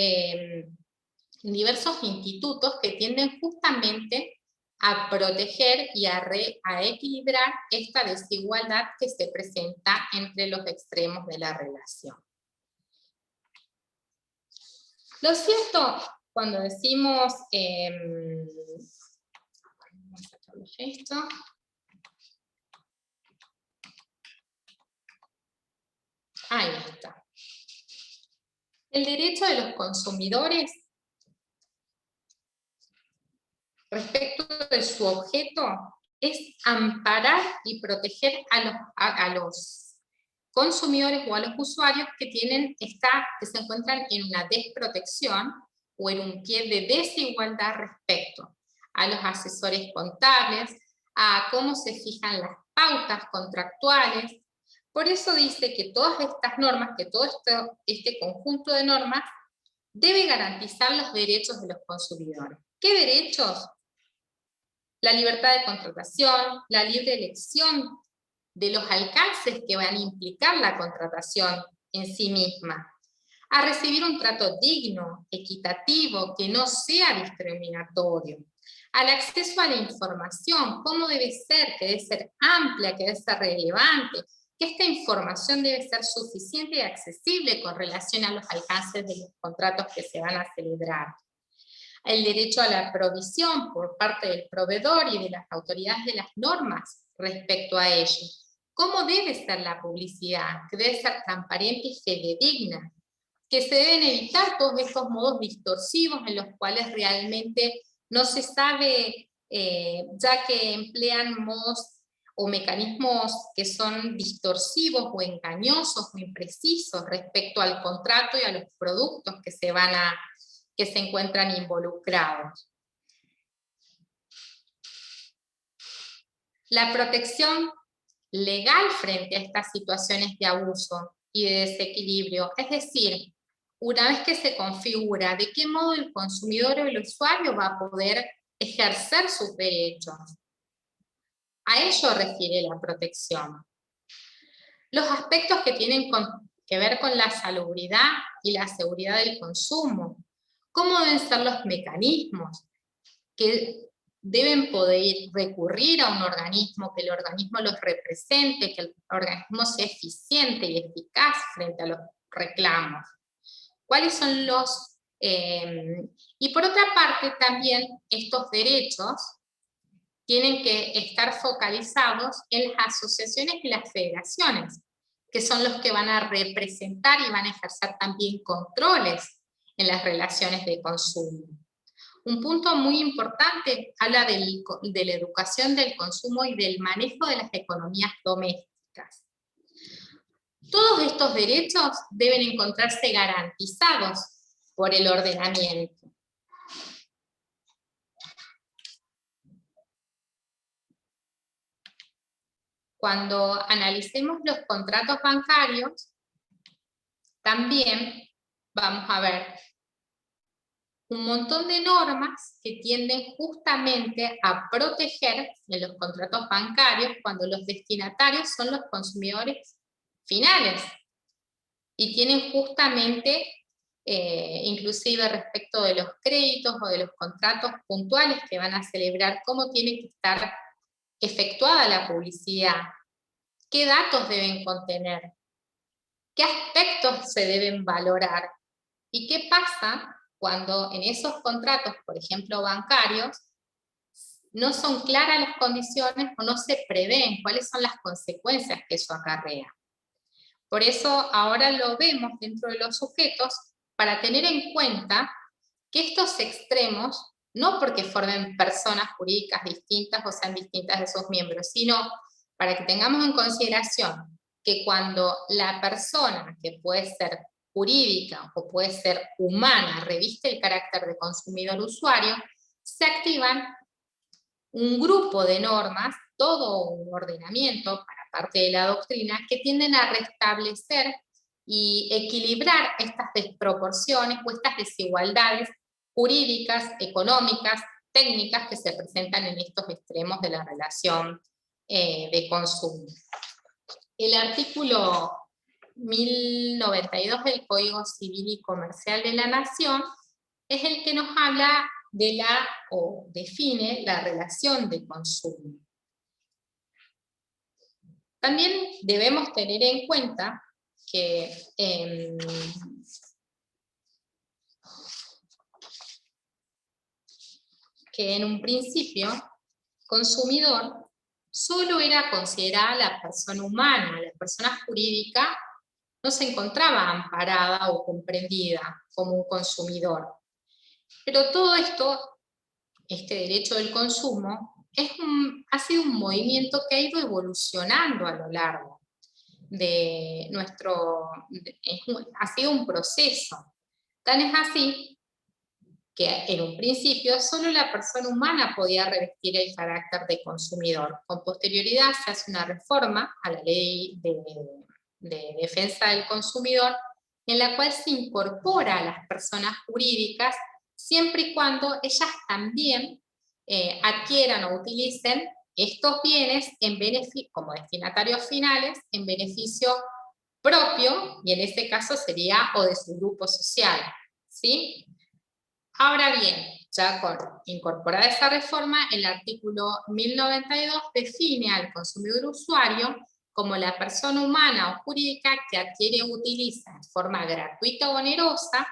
institutos que tienden justamente a proteger y a equilibrar esta desigualdad que se presenta entre los extremos de la relación. Lo cierto, cuando decimos, vamos a sacarlo esto. Ahí está. El derecho de los consumidores respecto de su objeto es amparar y proteger a los consumidores o a los usuarios que se encuentran en una desprotección o en un pie de desigualdad respecto a los asesores contables, a cómo se fijan las pautas contractuales. Por eso dice que todas estas normas, que todo este conjunto de normas debe garantizar los derechos de los consumidores. ¿Qué derechos? La libertad de contratación, la libre elección de los alcances que van a implicar la contratación en sí misma, a recibir un trato digno, equitativo, que no sea discriminatorio, al acceso a la información, cómo debe ser, que debe ser amplia, que debe ser relevante, que esta información debe ser suficiente y accesible con relación a los alcances de los contratos que se van a celebrar. El derecho a la provisión por parte del proveedor y de las autoridades de las normas respecto a ello. ¿Cómo debe ser la publicidad? Que debe ser transparente y fidedigna. Que se deben evitar todos estos modos distorsivos en los cuales realmente no se sabe, ya que emplean modos o mecanismos que son distorsivos o engañosos o imprecisos respecto al contrato y a los productos que se encuentran involucrados. La protección legal frente a estas situaciones de abuso y de desequilibrio, es decir, una vez que se configura de qué modo el consumidor o el usuario va a poder ejercer sus derechos. A ello refiere la protección. Los aspectos que tienen que ver con la salubridad y la seguridad del consumo, cómo deben ser los mecanismos que deben poder recurrir a un organismo, que el organismo los represente, que el organismo sea eficiente y eficaz frente a los reclamos. ¿Cuáles son los...? Y por otra parte también estos derechos tienen que estar focalizados en las asociaciones y las federaciones, que son los que van a representar y van a ejercer también controles en las relaciones de consumo. Un punto muy importante habla de la educación del consumo y del manejo de las economías domésticas. Todos estos derechos deben encontrarse garantizados por el ordenamiento. Cuando analicemos los contratos bancarios, también vamos a ver un montón de normas que tienden justamente a proteger en los contratos bancarios cuando los destinatarios son los consumidores finales y tienen justamente, inclusive respecto de los créditos o de los contratos puntuales que van a celebrar, cómo tiene que estar efectuada la publicidad, qué datos deben contener, qué aspectos se deben valorar y qué pasa cuando en esos contratos, por ejemplo bancarios, no son claras las condiciones o no se prevén cuáles son las consecuencias que eso acarrea. Por eso ahora lo vemos dentro de los sujetos para tener en cuenta que estos extremos, no porque formen personas jurídicas distintas o sean distintas de sus miembros, sino para que tengamos en consideración que cuando la persona, que puede ser jurídica o puede ser humana, reviste el carácter de consumidor-usuario, se activan un grupo de normas, todo un ordenamiento para parte de la doctrina, que tienden a restablecer y equilibrar estas desproporciones o estas desigualdades jurídicas, económicas, técnicas que se presentan en estos extremos de la relación de consumo. El artículo 1092 del Código Civil y Comercial de la Nación es el que nos habla de o define la relación de consumo. También debemos tener en cuenta que en un principio, consumidor solo era considerada la persona humana, la persona jurídica no se encontraba amparada o comprendida como un consumidor. Pero todo esto, este derecho del consumo, ha sido un movimiento que ha ido evolucionando a lo largo de ha sido un proceso. Tan es así que en un principio solo la persona humana podía revestir el carácter de consumidor. Con posterioridad se hace una reforma a la ley de defensa del consumidor, en la cual se incorpora a las personas jurídicas siempre y cuando ellas también adquieran o utilicen estos bienes en beneficio, como destinatarios finales, en beneficio propio, y en este caso sería o de su grupo social, ¿sí? Ahora bien, ya con incorporada esa reforma, el artículo 1092 define al consumidor usuario como la persona humana o jurídica que adquiere o utiliza en forma gratuita o onerosa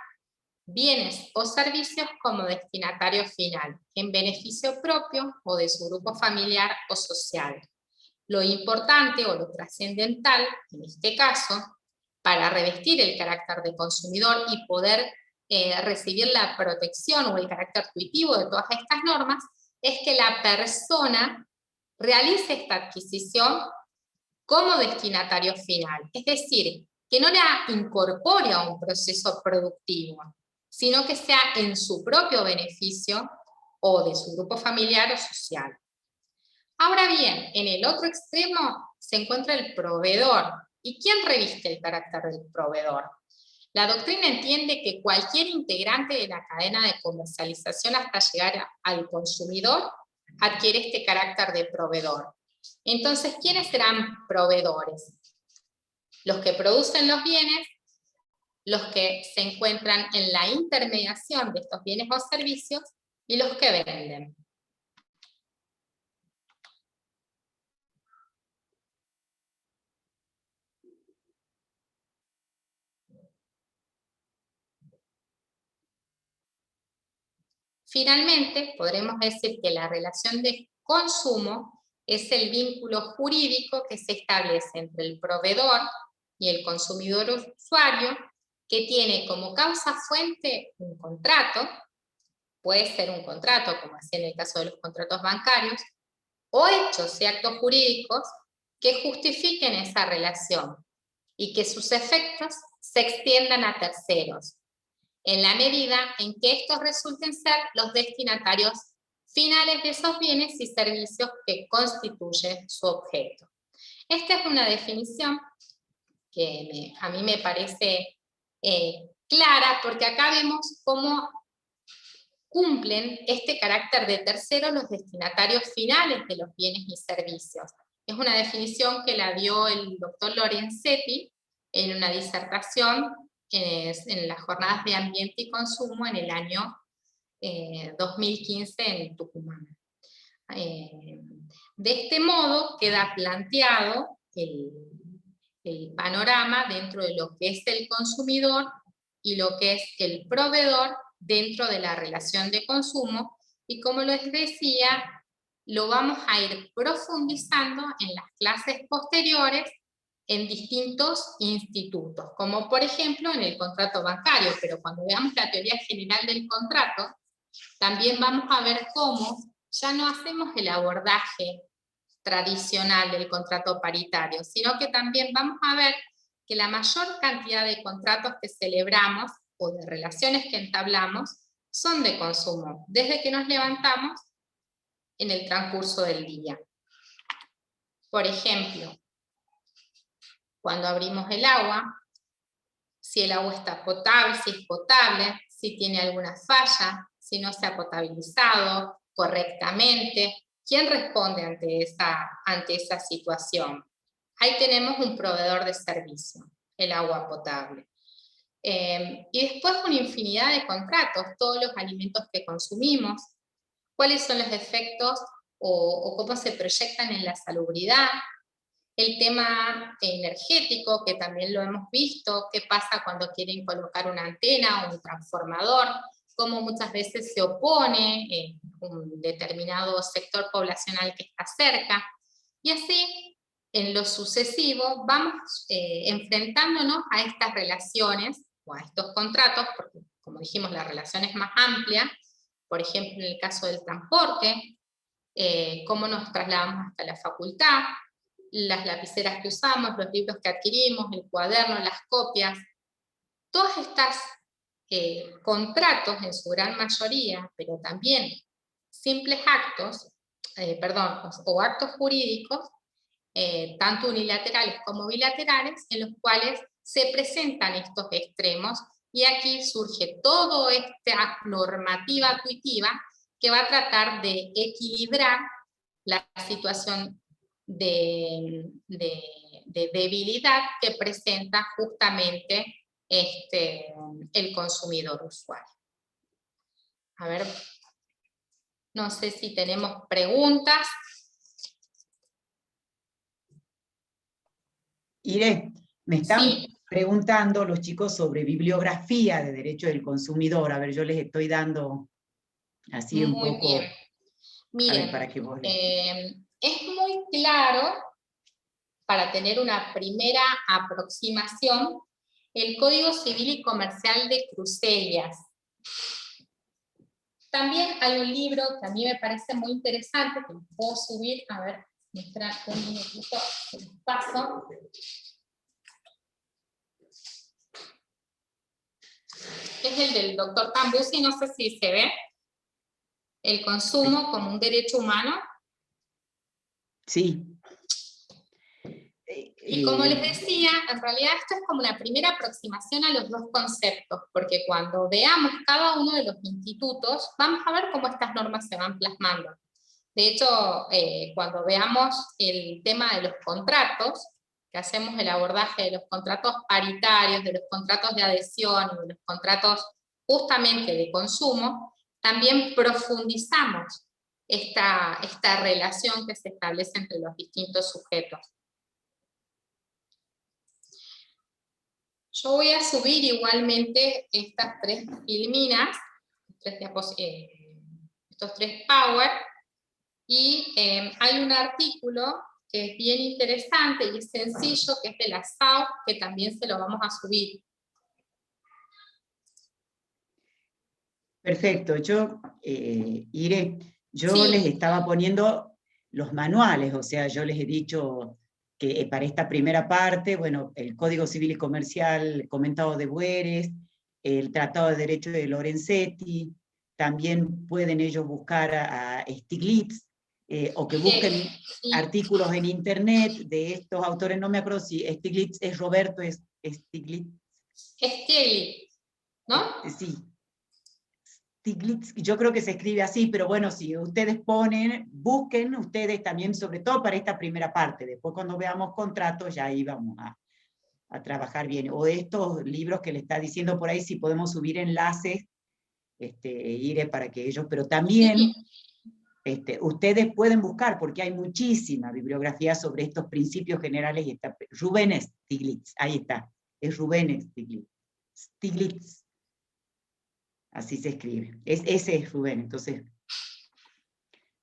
bienes o servicios como destinatario final, en beneficio propio o de su grupo familiar o social. Lo importante o lo trascendental, en este caso, para revestir el carácter de consumidor y poder recibir la protección o el carácter tuitivo de todas estas normas, es que la persona realice esta adquisición como destinatario final, es decir, que no la incorpore a un proceso productivo, sino que sea en su propio beneficio o de su grupo familiar o social. Ahora bien, en el otro extremo se encuentra el proveedor. ¿Y quién reviste el carácter del proveedor? La doctrina entiende que cualquier integrante de la cadena de comercialización hasta llegar al consumidor adquiere este carácter de proveedor. Entonces, ¿quiénes serán proveedores? Los que producen los bienes, los que se encuentran en la intermediación de estos bienes o servicios y los que venden. Finalmente, podremos decir que la relación de consumo es el vínculo jurídico que se establece entre el proveedor y el consumidor usuario, que tiene como causa fuente un contrato, puede ser un contrato, como así en el caso de los contratos bancarios, o hechos y actos jurídicos que justifiquen esa relación y que sus efectos se extiendan a terceros, en la medida en que estos resulten ser los destinatarios finales de esos bienes y servicios que constituye su objeto. Esta es una definición que a mí me parece clara, porque acá vemos cómo cumplen este carácter de tercero los destinatarios finales de los bienes y servicios. Es una definición que la dio el doctor Lorenzetti en una disertación en las jornadas de ambiente y consumo en el año 2015 en Tucumán. De este modo queda planteado el panorama dentro de lo que es el consumidor y lo que es el proveedor dentro de la relación de consumo, y como les decía, lo vamos a ir profundizando en las clases posteriores en distintos institutos, como por ejemplo en el contrato bancario, pero cuando veamos la teoría general del contrato, también vamos a ver cómo ya no hacemos el abordaje tradicional del contrato paritario, sino que también vamos a ver que la mayor cantidad de contratos que celebramos o de relaciones que entablamos son de consumo, desde que nos levantamos en el transcurso del día. Por ejemplo, cuando abrimos el agua, si el agua está potable, si es potable, si tiene alguna falla, si no se ha potabilizado correctamente, ¿quién responde ante esa situación? Ahí tenemos un proveedor de servicio, el agua potable. Y después una infinidad de contratos, todos los alimentos que consumimos, cuáles son los efectos o cómo se proyectan en la salubridad, el tema energético, que también lo hemos visto, qué pasa cuando quieren colocar una antena o un transformador, cómo muchas veces se opone un determinado sector poblacional que está cerca, y así, en lo sucesivo, vamos enfrentándonos a estas relaciones, o a estos contratos, porque como dijimos, la relación es más amplia, por ejemplo, en el caso del transporte, cómo nos trasladamos hasta la facultad, las lapiceras que usamos, los libros que adquirimos, el cuaderno, las copias, todas estas contratos en su gran mayoría, pero también simples actos, o actos jurídicos, tanto unilaterales como bilaterales, en los cuales se presentan estos extremos, y aquí surge toda esta normativa tuitiva que va a tratar de equilibrar la situación de debilidad que presenta justamente el consumidor usuario. A ver, no sé si tenemos preguntas. Iré, me están Sí. preguntando los chicos sobre bibliografía de derecho del consumidor. A ver, yo les estoy dando así un Muy poco. bien. Miren, a ver, para que vos es muy claro, para tener una primera aproximación, el Código Civil y Comercial de Crusellas. También hay un libro que a mí me parece muy interesante, que puedo subir, a ver, mostrar un minutito, el paso. Es el del doctor Cambusi, no sé si se ve. El consumo como un derecho humano. Sí. Y como les decía, en realidad esto es como una primera aproximación a los dos conceptos, porque cuando veamos cada uno de los institutos, vamos a ver cómo estas normas se van plasmando. De hecho, cuando veamos el tema de los contratos, que hacemos el abordaje de los contratos paritarios, de los contratos de adhesión y de los contratos justamente de consumo, también profundizamos esta relación que se establece entre los distintos sujetos. Yo voy a subir igualmente estas tres filminas, estos tres Power, y hay un artículo que es bien interesante y es sencillo, que es de la SAO, que también se lo vamos a subir. Perfecto, yo, Ire, yo Sí. les estaba poniendo los manuales, o sea, yo les he dicho que para esta primera parte, bueno, el Código Civil y Comercial comentado de Bueres, el Tratado de Derecho de Lorenzetti, también pueden ellos buscar a Stiglitz, o que busquen Sí. artículos en internet de estos autores, no me acuerdo si Stiglitz es Roberto Stiglitz. Stiglitz, ¿no? Sí. Stiglitz, yo creo que se escribe así, pero bueno, si ustedes ponen, busquen ustedes también, sobre todo para esta primera parte, después cuando veamos contratos ya ahí vamos a trabajar bien, o estos libros que le está diciendo por ahí, si podemos subir enlaces, iré para que ellos, pero también ustedes pueden buscar, porque hay muchísima bibliografía sobre estos principios generales, y está Rubén Stiglitz, ahí está, es Rubén Stiglitz, Stiglitz. Así se escribe. Ese es Rubén. Entonces,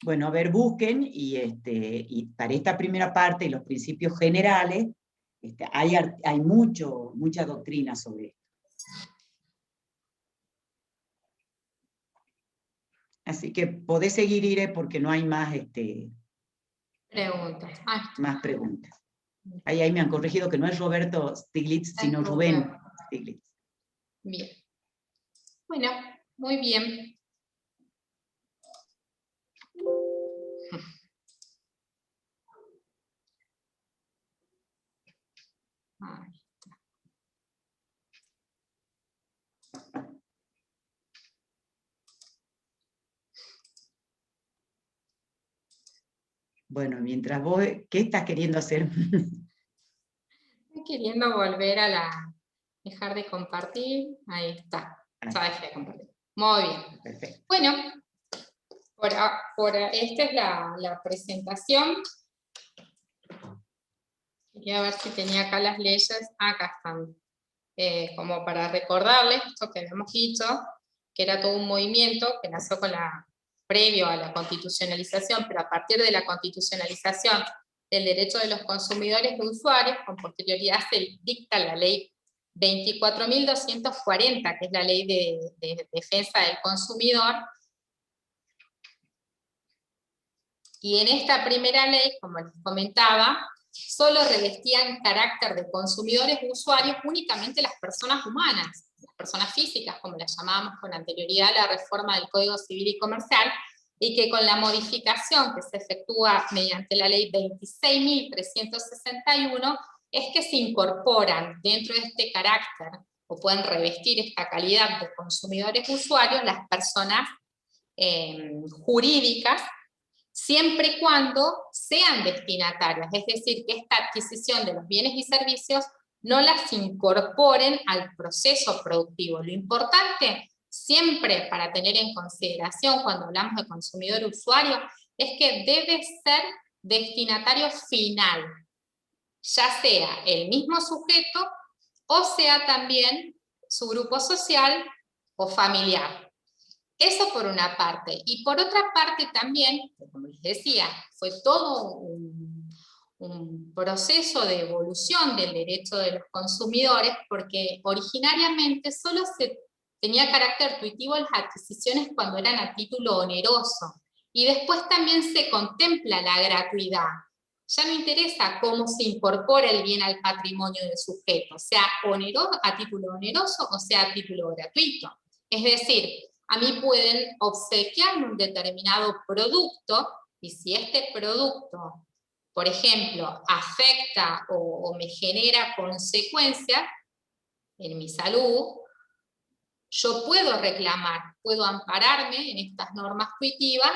bueno, a ver, busquen, y para esta primera parte, los principios generales, hay mucha doctrina sobre esto. Así que podés seguir, Ire, porque no hay más, Preguntas. más preguntas. Ahí me han corregido que no es Roberto Stiglitz, sino Rubén Stiglitz. Bien. Bueno, muy bien. Ahí está. Bueno, mientras vos, ¿qué estás queriendo hacer? Estoy queriendo volver a dejar de compartir. Ahí está. Ya dejé de compartir. Muy bien. Perfecto. Bueno, esta es la presentación. Quería ver si tenía acá las leyes. Acá están. Como para recordarles esto que habíamos dicho, que era todo un movimiento que nació previo a la constitucionalización, pero a partir de la constitucionalización del derecho de los consumidores y usuarios, con posterioridad se dicta la ley 24.240, que es la ley de defensa del consumidor. Y en esta primera ley, como les comentaba, solo revestían carácter de consumidores u usuarios únicamente las personas humanas, las personas físicas, como las llamábamos con anterioridad a la reforma del Código Civil y Comercial, y que con la modificación que se efectúa mediante la ley 26.361, es que se incorporan dentro de este carácter, o pueden revestir esta calidad de consumidores u usuarios, las personas jurídicas, siempre y cuando sean destinatarias, es decir, que esta adquisición de los bienes y servicios no las incorporen al proceso productivo. Lo importante, siempre para tener en consideración cuando hablamos de consumidor usuario, es que debe ser destinatario final, ya sea el mismo sujeto o sea también su grupo social o familiar. Eso por una parte. Y por otra parte también, como les decía, fue todo un proceso de evolución del derecho de los consumidores, porque originariamente solo se tenía carácter tuitivo las adquisiciones cuando eran a título oneroso. Y después también se contempla la gratuidad. Ya no interesa cómo se incorpora el bien al patrimonio del sujeto, sea a título oneroso o sea a título gratuito. Es decir, a mí pueden obsequiarme un determinado producto, y si este producto, por ejemplo, afecta o me genera consecuencias en mi salud, yo puedo reclamar, puedo ampararme en estas normas tuitivas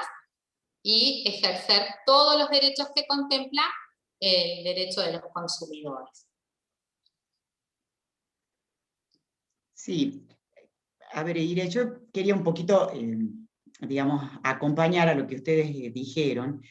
y ejercer todos los derechos que contempla el derecho de los consumidores. Sí, a ver, Ire, yo quería un poquito, digamos, acompañar a lo que ustedes dijeron,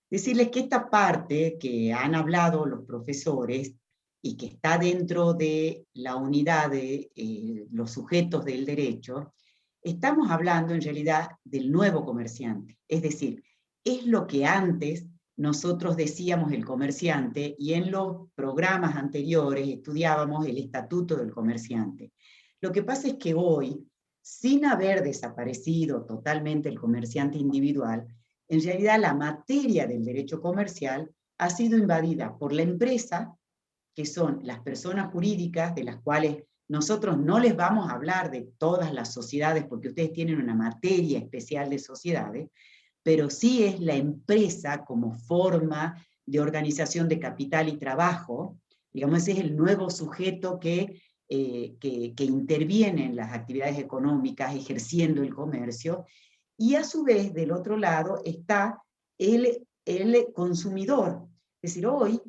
decirles que esta parte que han hablado los profesores y que está dentro de la unidad de los sujetos del derecho, estamos hablando en realidad del nuevo comerciante, es decir, es lo que antes nosotros decíamos el comerciante y en los programas anteriores estudiábamos el estatuto del comerciante. Lo que pasa es que hoy, sin haber desaparecido totalmente el comerciante individual, en realidad la materia del derecho comercial ha sido invadida por la empresa, que son las personas jurídicas, de las cuales nosotros no les vamos a hablar de todas las sociedades, porque ustedes tienen una materia especial de sociedades, pero sí es la empresa como forma de organización de capital y trabajo, digamos, ese es el nuevo sujeto que interviene en las actividades económicas, ejerciendo el comercio, y a su vez, del otro lado, está el consumidor. Es decir, hoy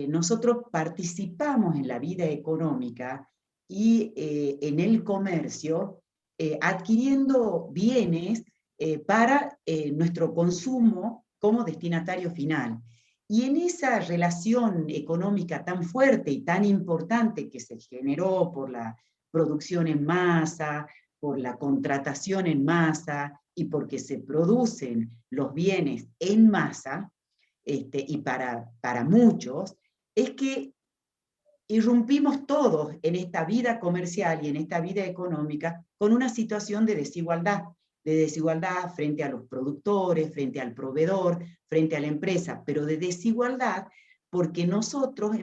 nosotros participamos en la vida económica y en el comercio, adquiriendo bienes para nuestro consumo como destinatario final. Y en esa relación económica tan fuerte y tan importante que se generó por la producción en masa, por la contratación en masa y porque se producen los bienes en masa, y para muchos, es que irrumpimos todos en esta vida comercial y en esta vida económica con una situación de desigualdad frente a los productores, frente al proveedor, frente a la empresa, pero de desigualdad porque nosotros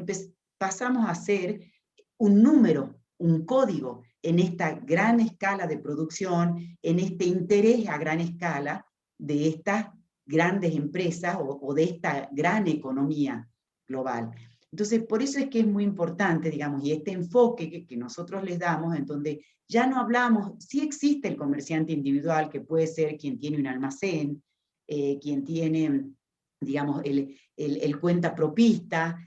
pasamos a ser un número, un código en esta gran escala de producción, en este interés a gran escala de estas grandes empresas o de esta gran economía global. Entonces, por eso es que es muy importante, digamos, y este enfoque que nosotros les damos, en donde ya no hablamos, sí existe el comerciante individual, que puede ser quien tiene un almacén, quien tiene, digamos, el cuentapropista,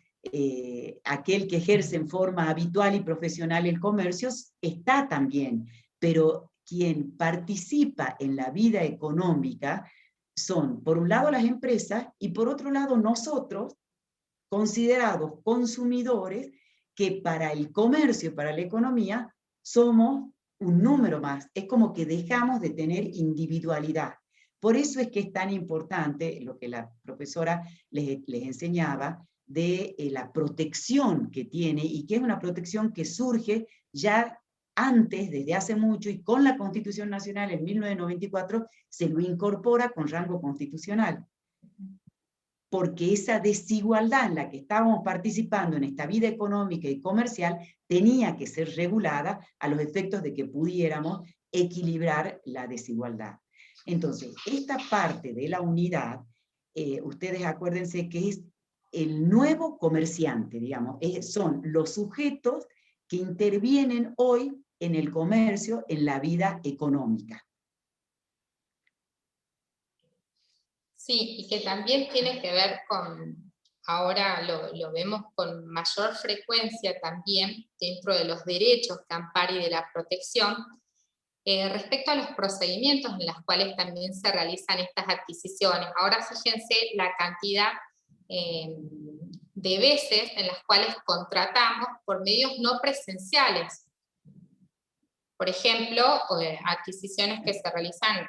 aquel que ejerce en forma habitual y profesional el comercio, está también, pero quien participa en la vida económica son, por un lado, las empresas y por otro lado, nosotros, considerados consumidores, que para el comercio, para la economía, somos un número más. Es como que dejamos de tener individualidad. Por eso es que es tan importante lo que la profesora les enseñaba de la protección que tiene, y que es una protección que surge ya antes, desde hace mucho, y con la Constitución Nacional en 1994 se lo incorpora con rango constitucional. Porque esa desigualdad en la que estábamos participando en esta vida económica y comercial tenía que ser regulada a los efectos de que pudiéramos equilibrar la desigualdad. Entonces, esta parte de la unidad, ustedes acuérdense que es el nuevo comerciante, digamos, son los sujetos que intervienen hoy en el comercio, en la vida económica. Sí, y que también tiene que ver con, ahora lo vemos con mayor frecuencia también dentro de los derechos que ampara y de la protección, respecto a los procedimientos en los cuales también se realizan estas adquisiciones. Ahora fíjense la cantidad de veces en las cuales contratamos por medios no presenciales. Por ejemplo, adquisiciones que se realizan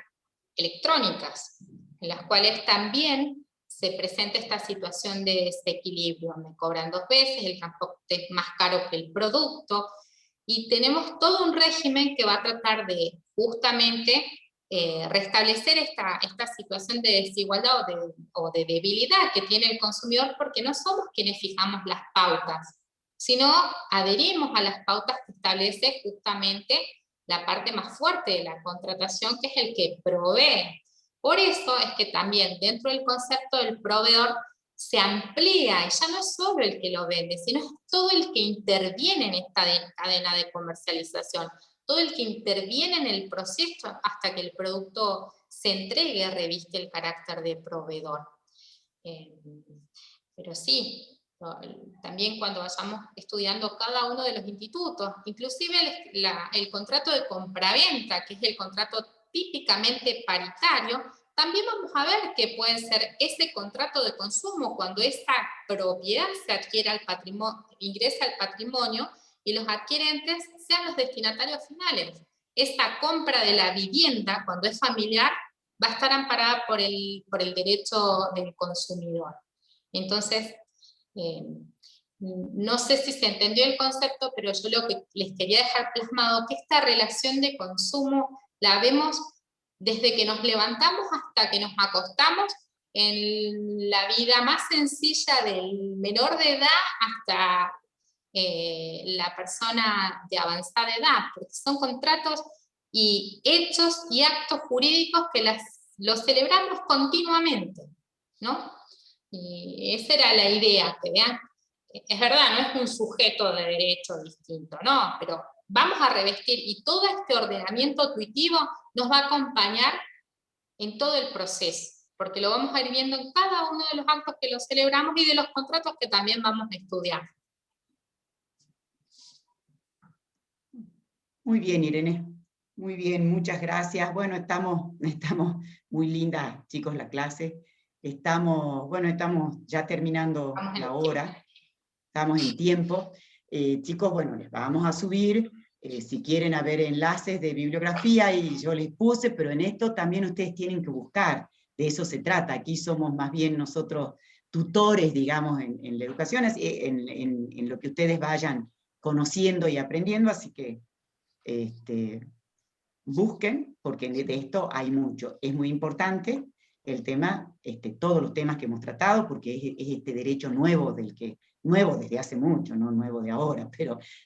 electrónicas, en las cuales también se presenta esta situación de desequilibrio. Me cobran 2 veces, el transporte es más caro que el producto, y tenemos todo un régimen que va a tratar de justamente restablecer esta situación de desigualdad o de debilidad que tiene el consumidor, porque no somos quienes fijamos las pautas, sino adherimos a las pautas que establece justamente la parte más fuerte de la contratación, que es el que provee. Por eso es que también dentro del concepto del proveedor se amplía, y ya no es solo el que lo vende, sino es todo el que interviene en esta cadena de comercialización, todo el que interviene en el proceso hasta que el producto se entregue, reviste el carácter de proveedor. Pero sí, también cuando vayamos estudiando cada uno de los institutos, inclusive el contrato de compraventa, que es el contrato típicamente paritario, también vamos a ver que puede ser ese contrato de consumo cuando esa propiedad se adquiere al patrimonio, ingresa al patrimonio, y los adquirentes sean los destinatarios finales. Esta compra de la vivienda, cuando es familiar, va a estar amparada por el derecho del consumidor. Entonces, no sé si se entendió el concepto, pero yo lo que les quería dejar plasmado, que esta relación de consumo la vemos desde que nos levantamos hasta que nos acostamos, en la vida más sencilla del menor de edad hasta la persona de avanzada edad, porque son contratos y hechos y actos jurídicos que los celebramos continuamente, ¿no? Y esa era la idea, que vean, es verdad, no es un sujeto de derecho distinto, no, pero vamos a revestir, y todo este ordenamiento tuitivo nos va a acompañar en todo el proceso, porque lo vamos a ir viendo en cada uno de los actos que los celebramos y de los contratos que también vamos a estudiar. Muy bien, Irene. Muy bien, muchas gracias. Bueno, estamos muy linda, chicos, la clase. Estamos ya terminando la hora. Estamos en tiempo. Chicos, bueno, les vamos a subir, si quieren haber enlaces de bibliografía, y yo les puse, pero en esto también ustedes tienen que buscar. De eso se trata. Aquí somos más bien nosotros tutores, digamos, en la educación, en lo que ustedes vayan conociendo y aprendiendo, así que busquen, porque de esto hay mucho. Es muy importante el tema, todos los temas que hemos tratado, porque es este derecho nuevo nuevo desde hace mucho, no nuevo de ahora,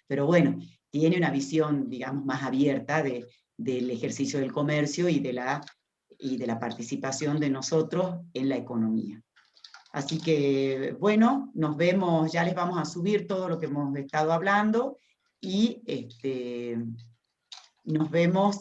pero bueno, tiene una visión, digamos, más abierta del ejercicio del comercio y de la participación de nosotros en la economía. Así que, bueno, nos vemos, ya les vamos a subir todo lo que hemos estado hablando, y nos vemos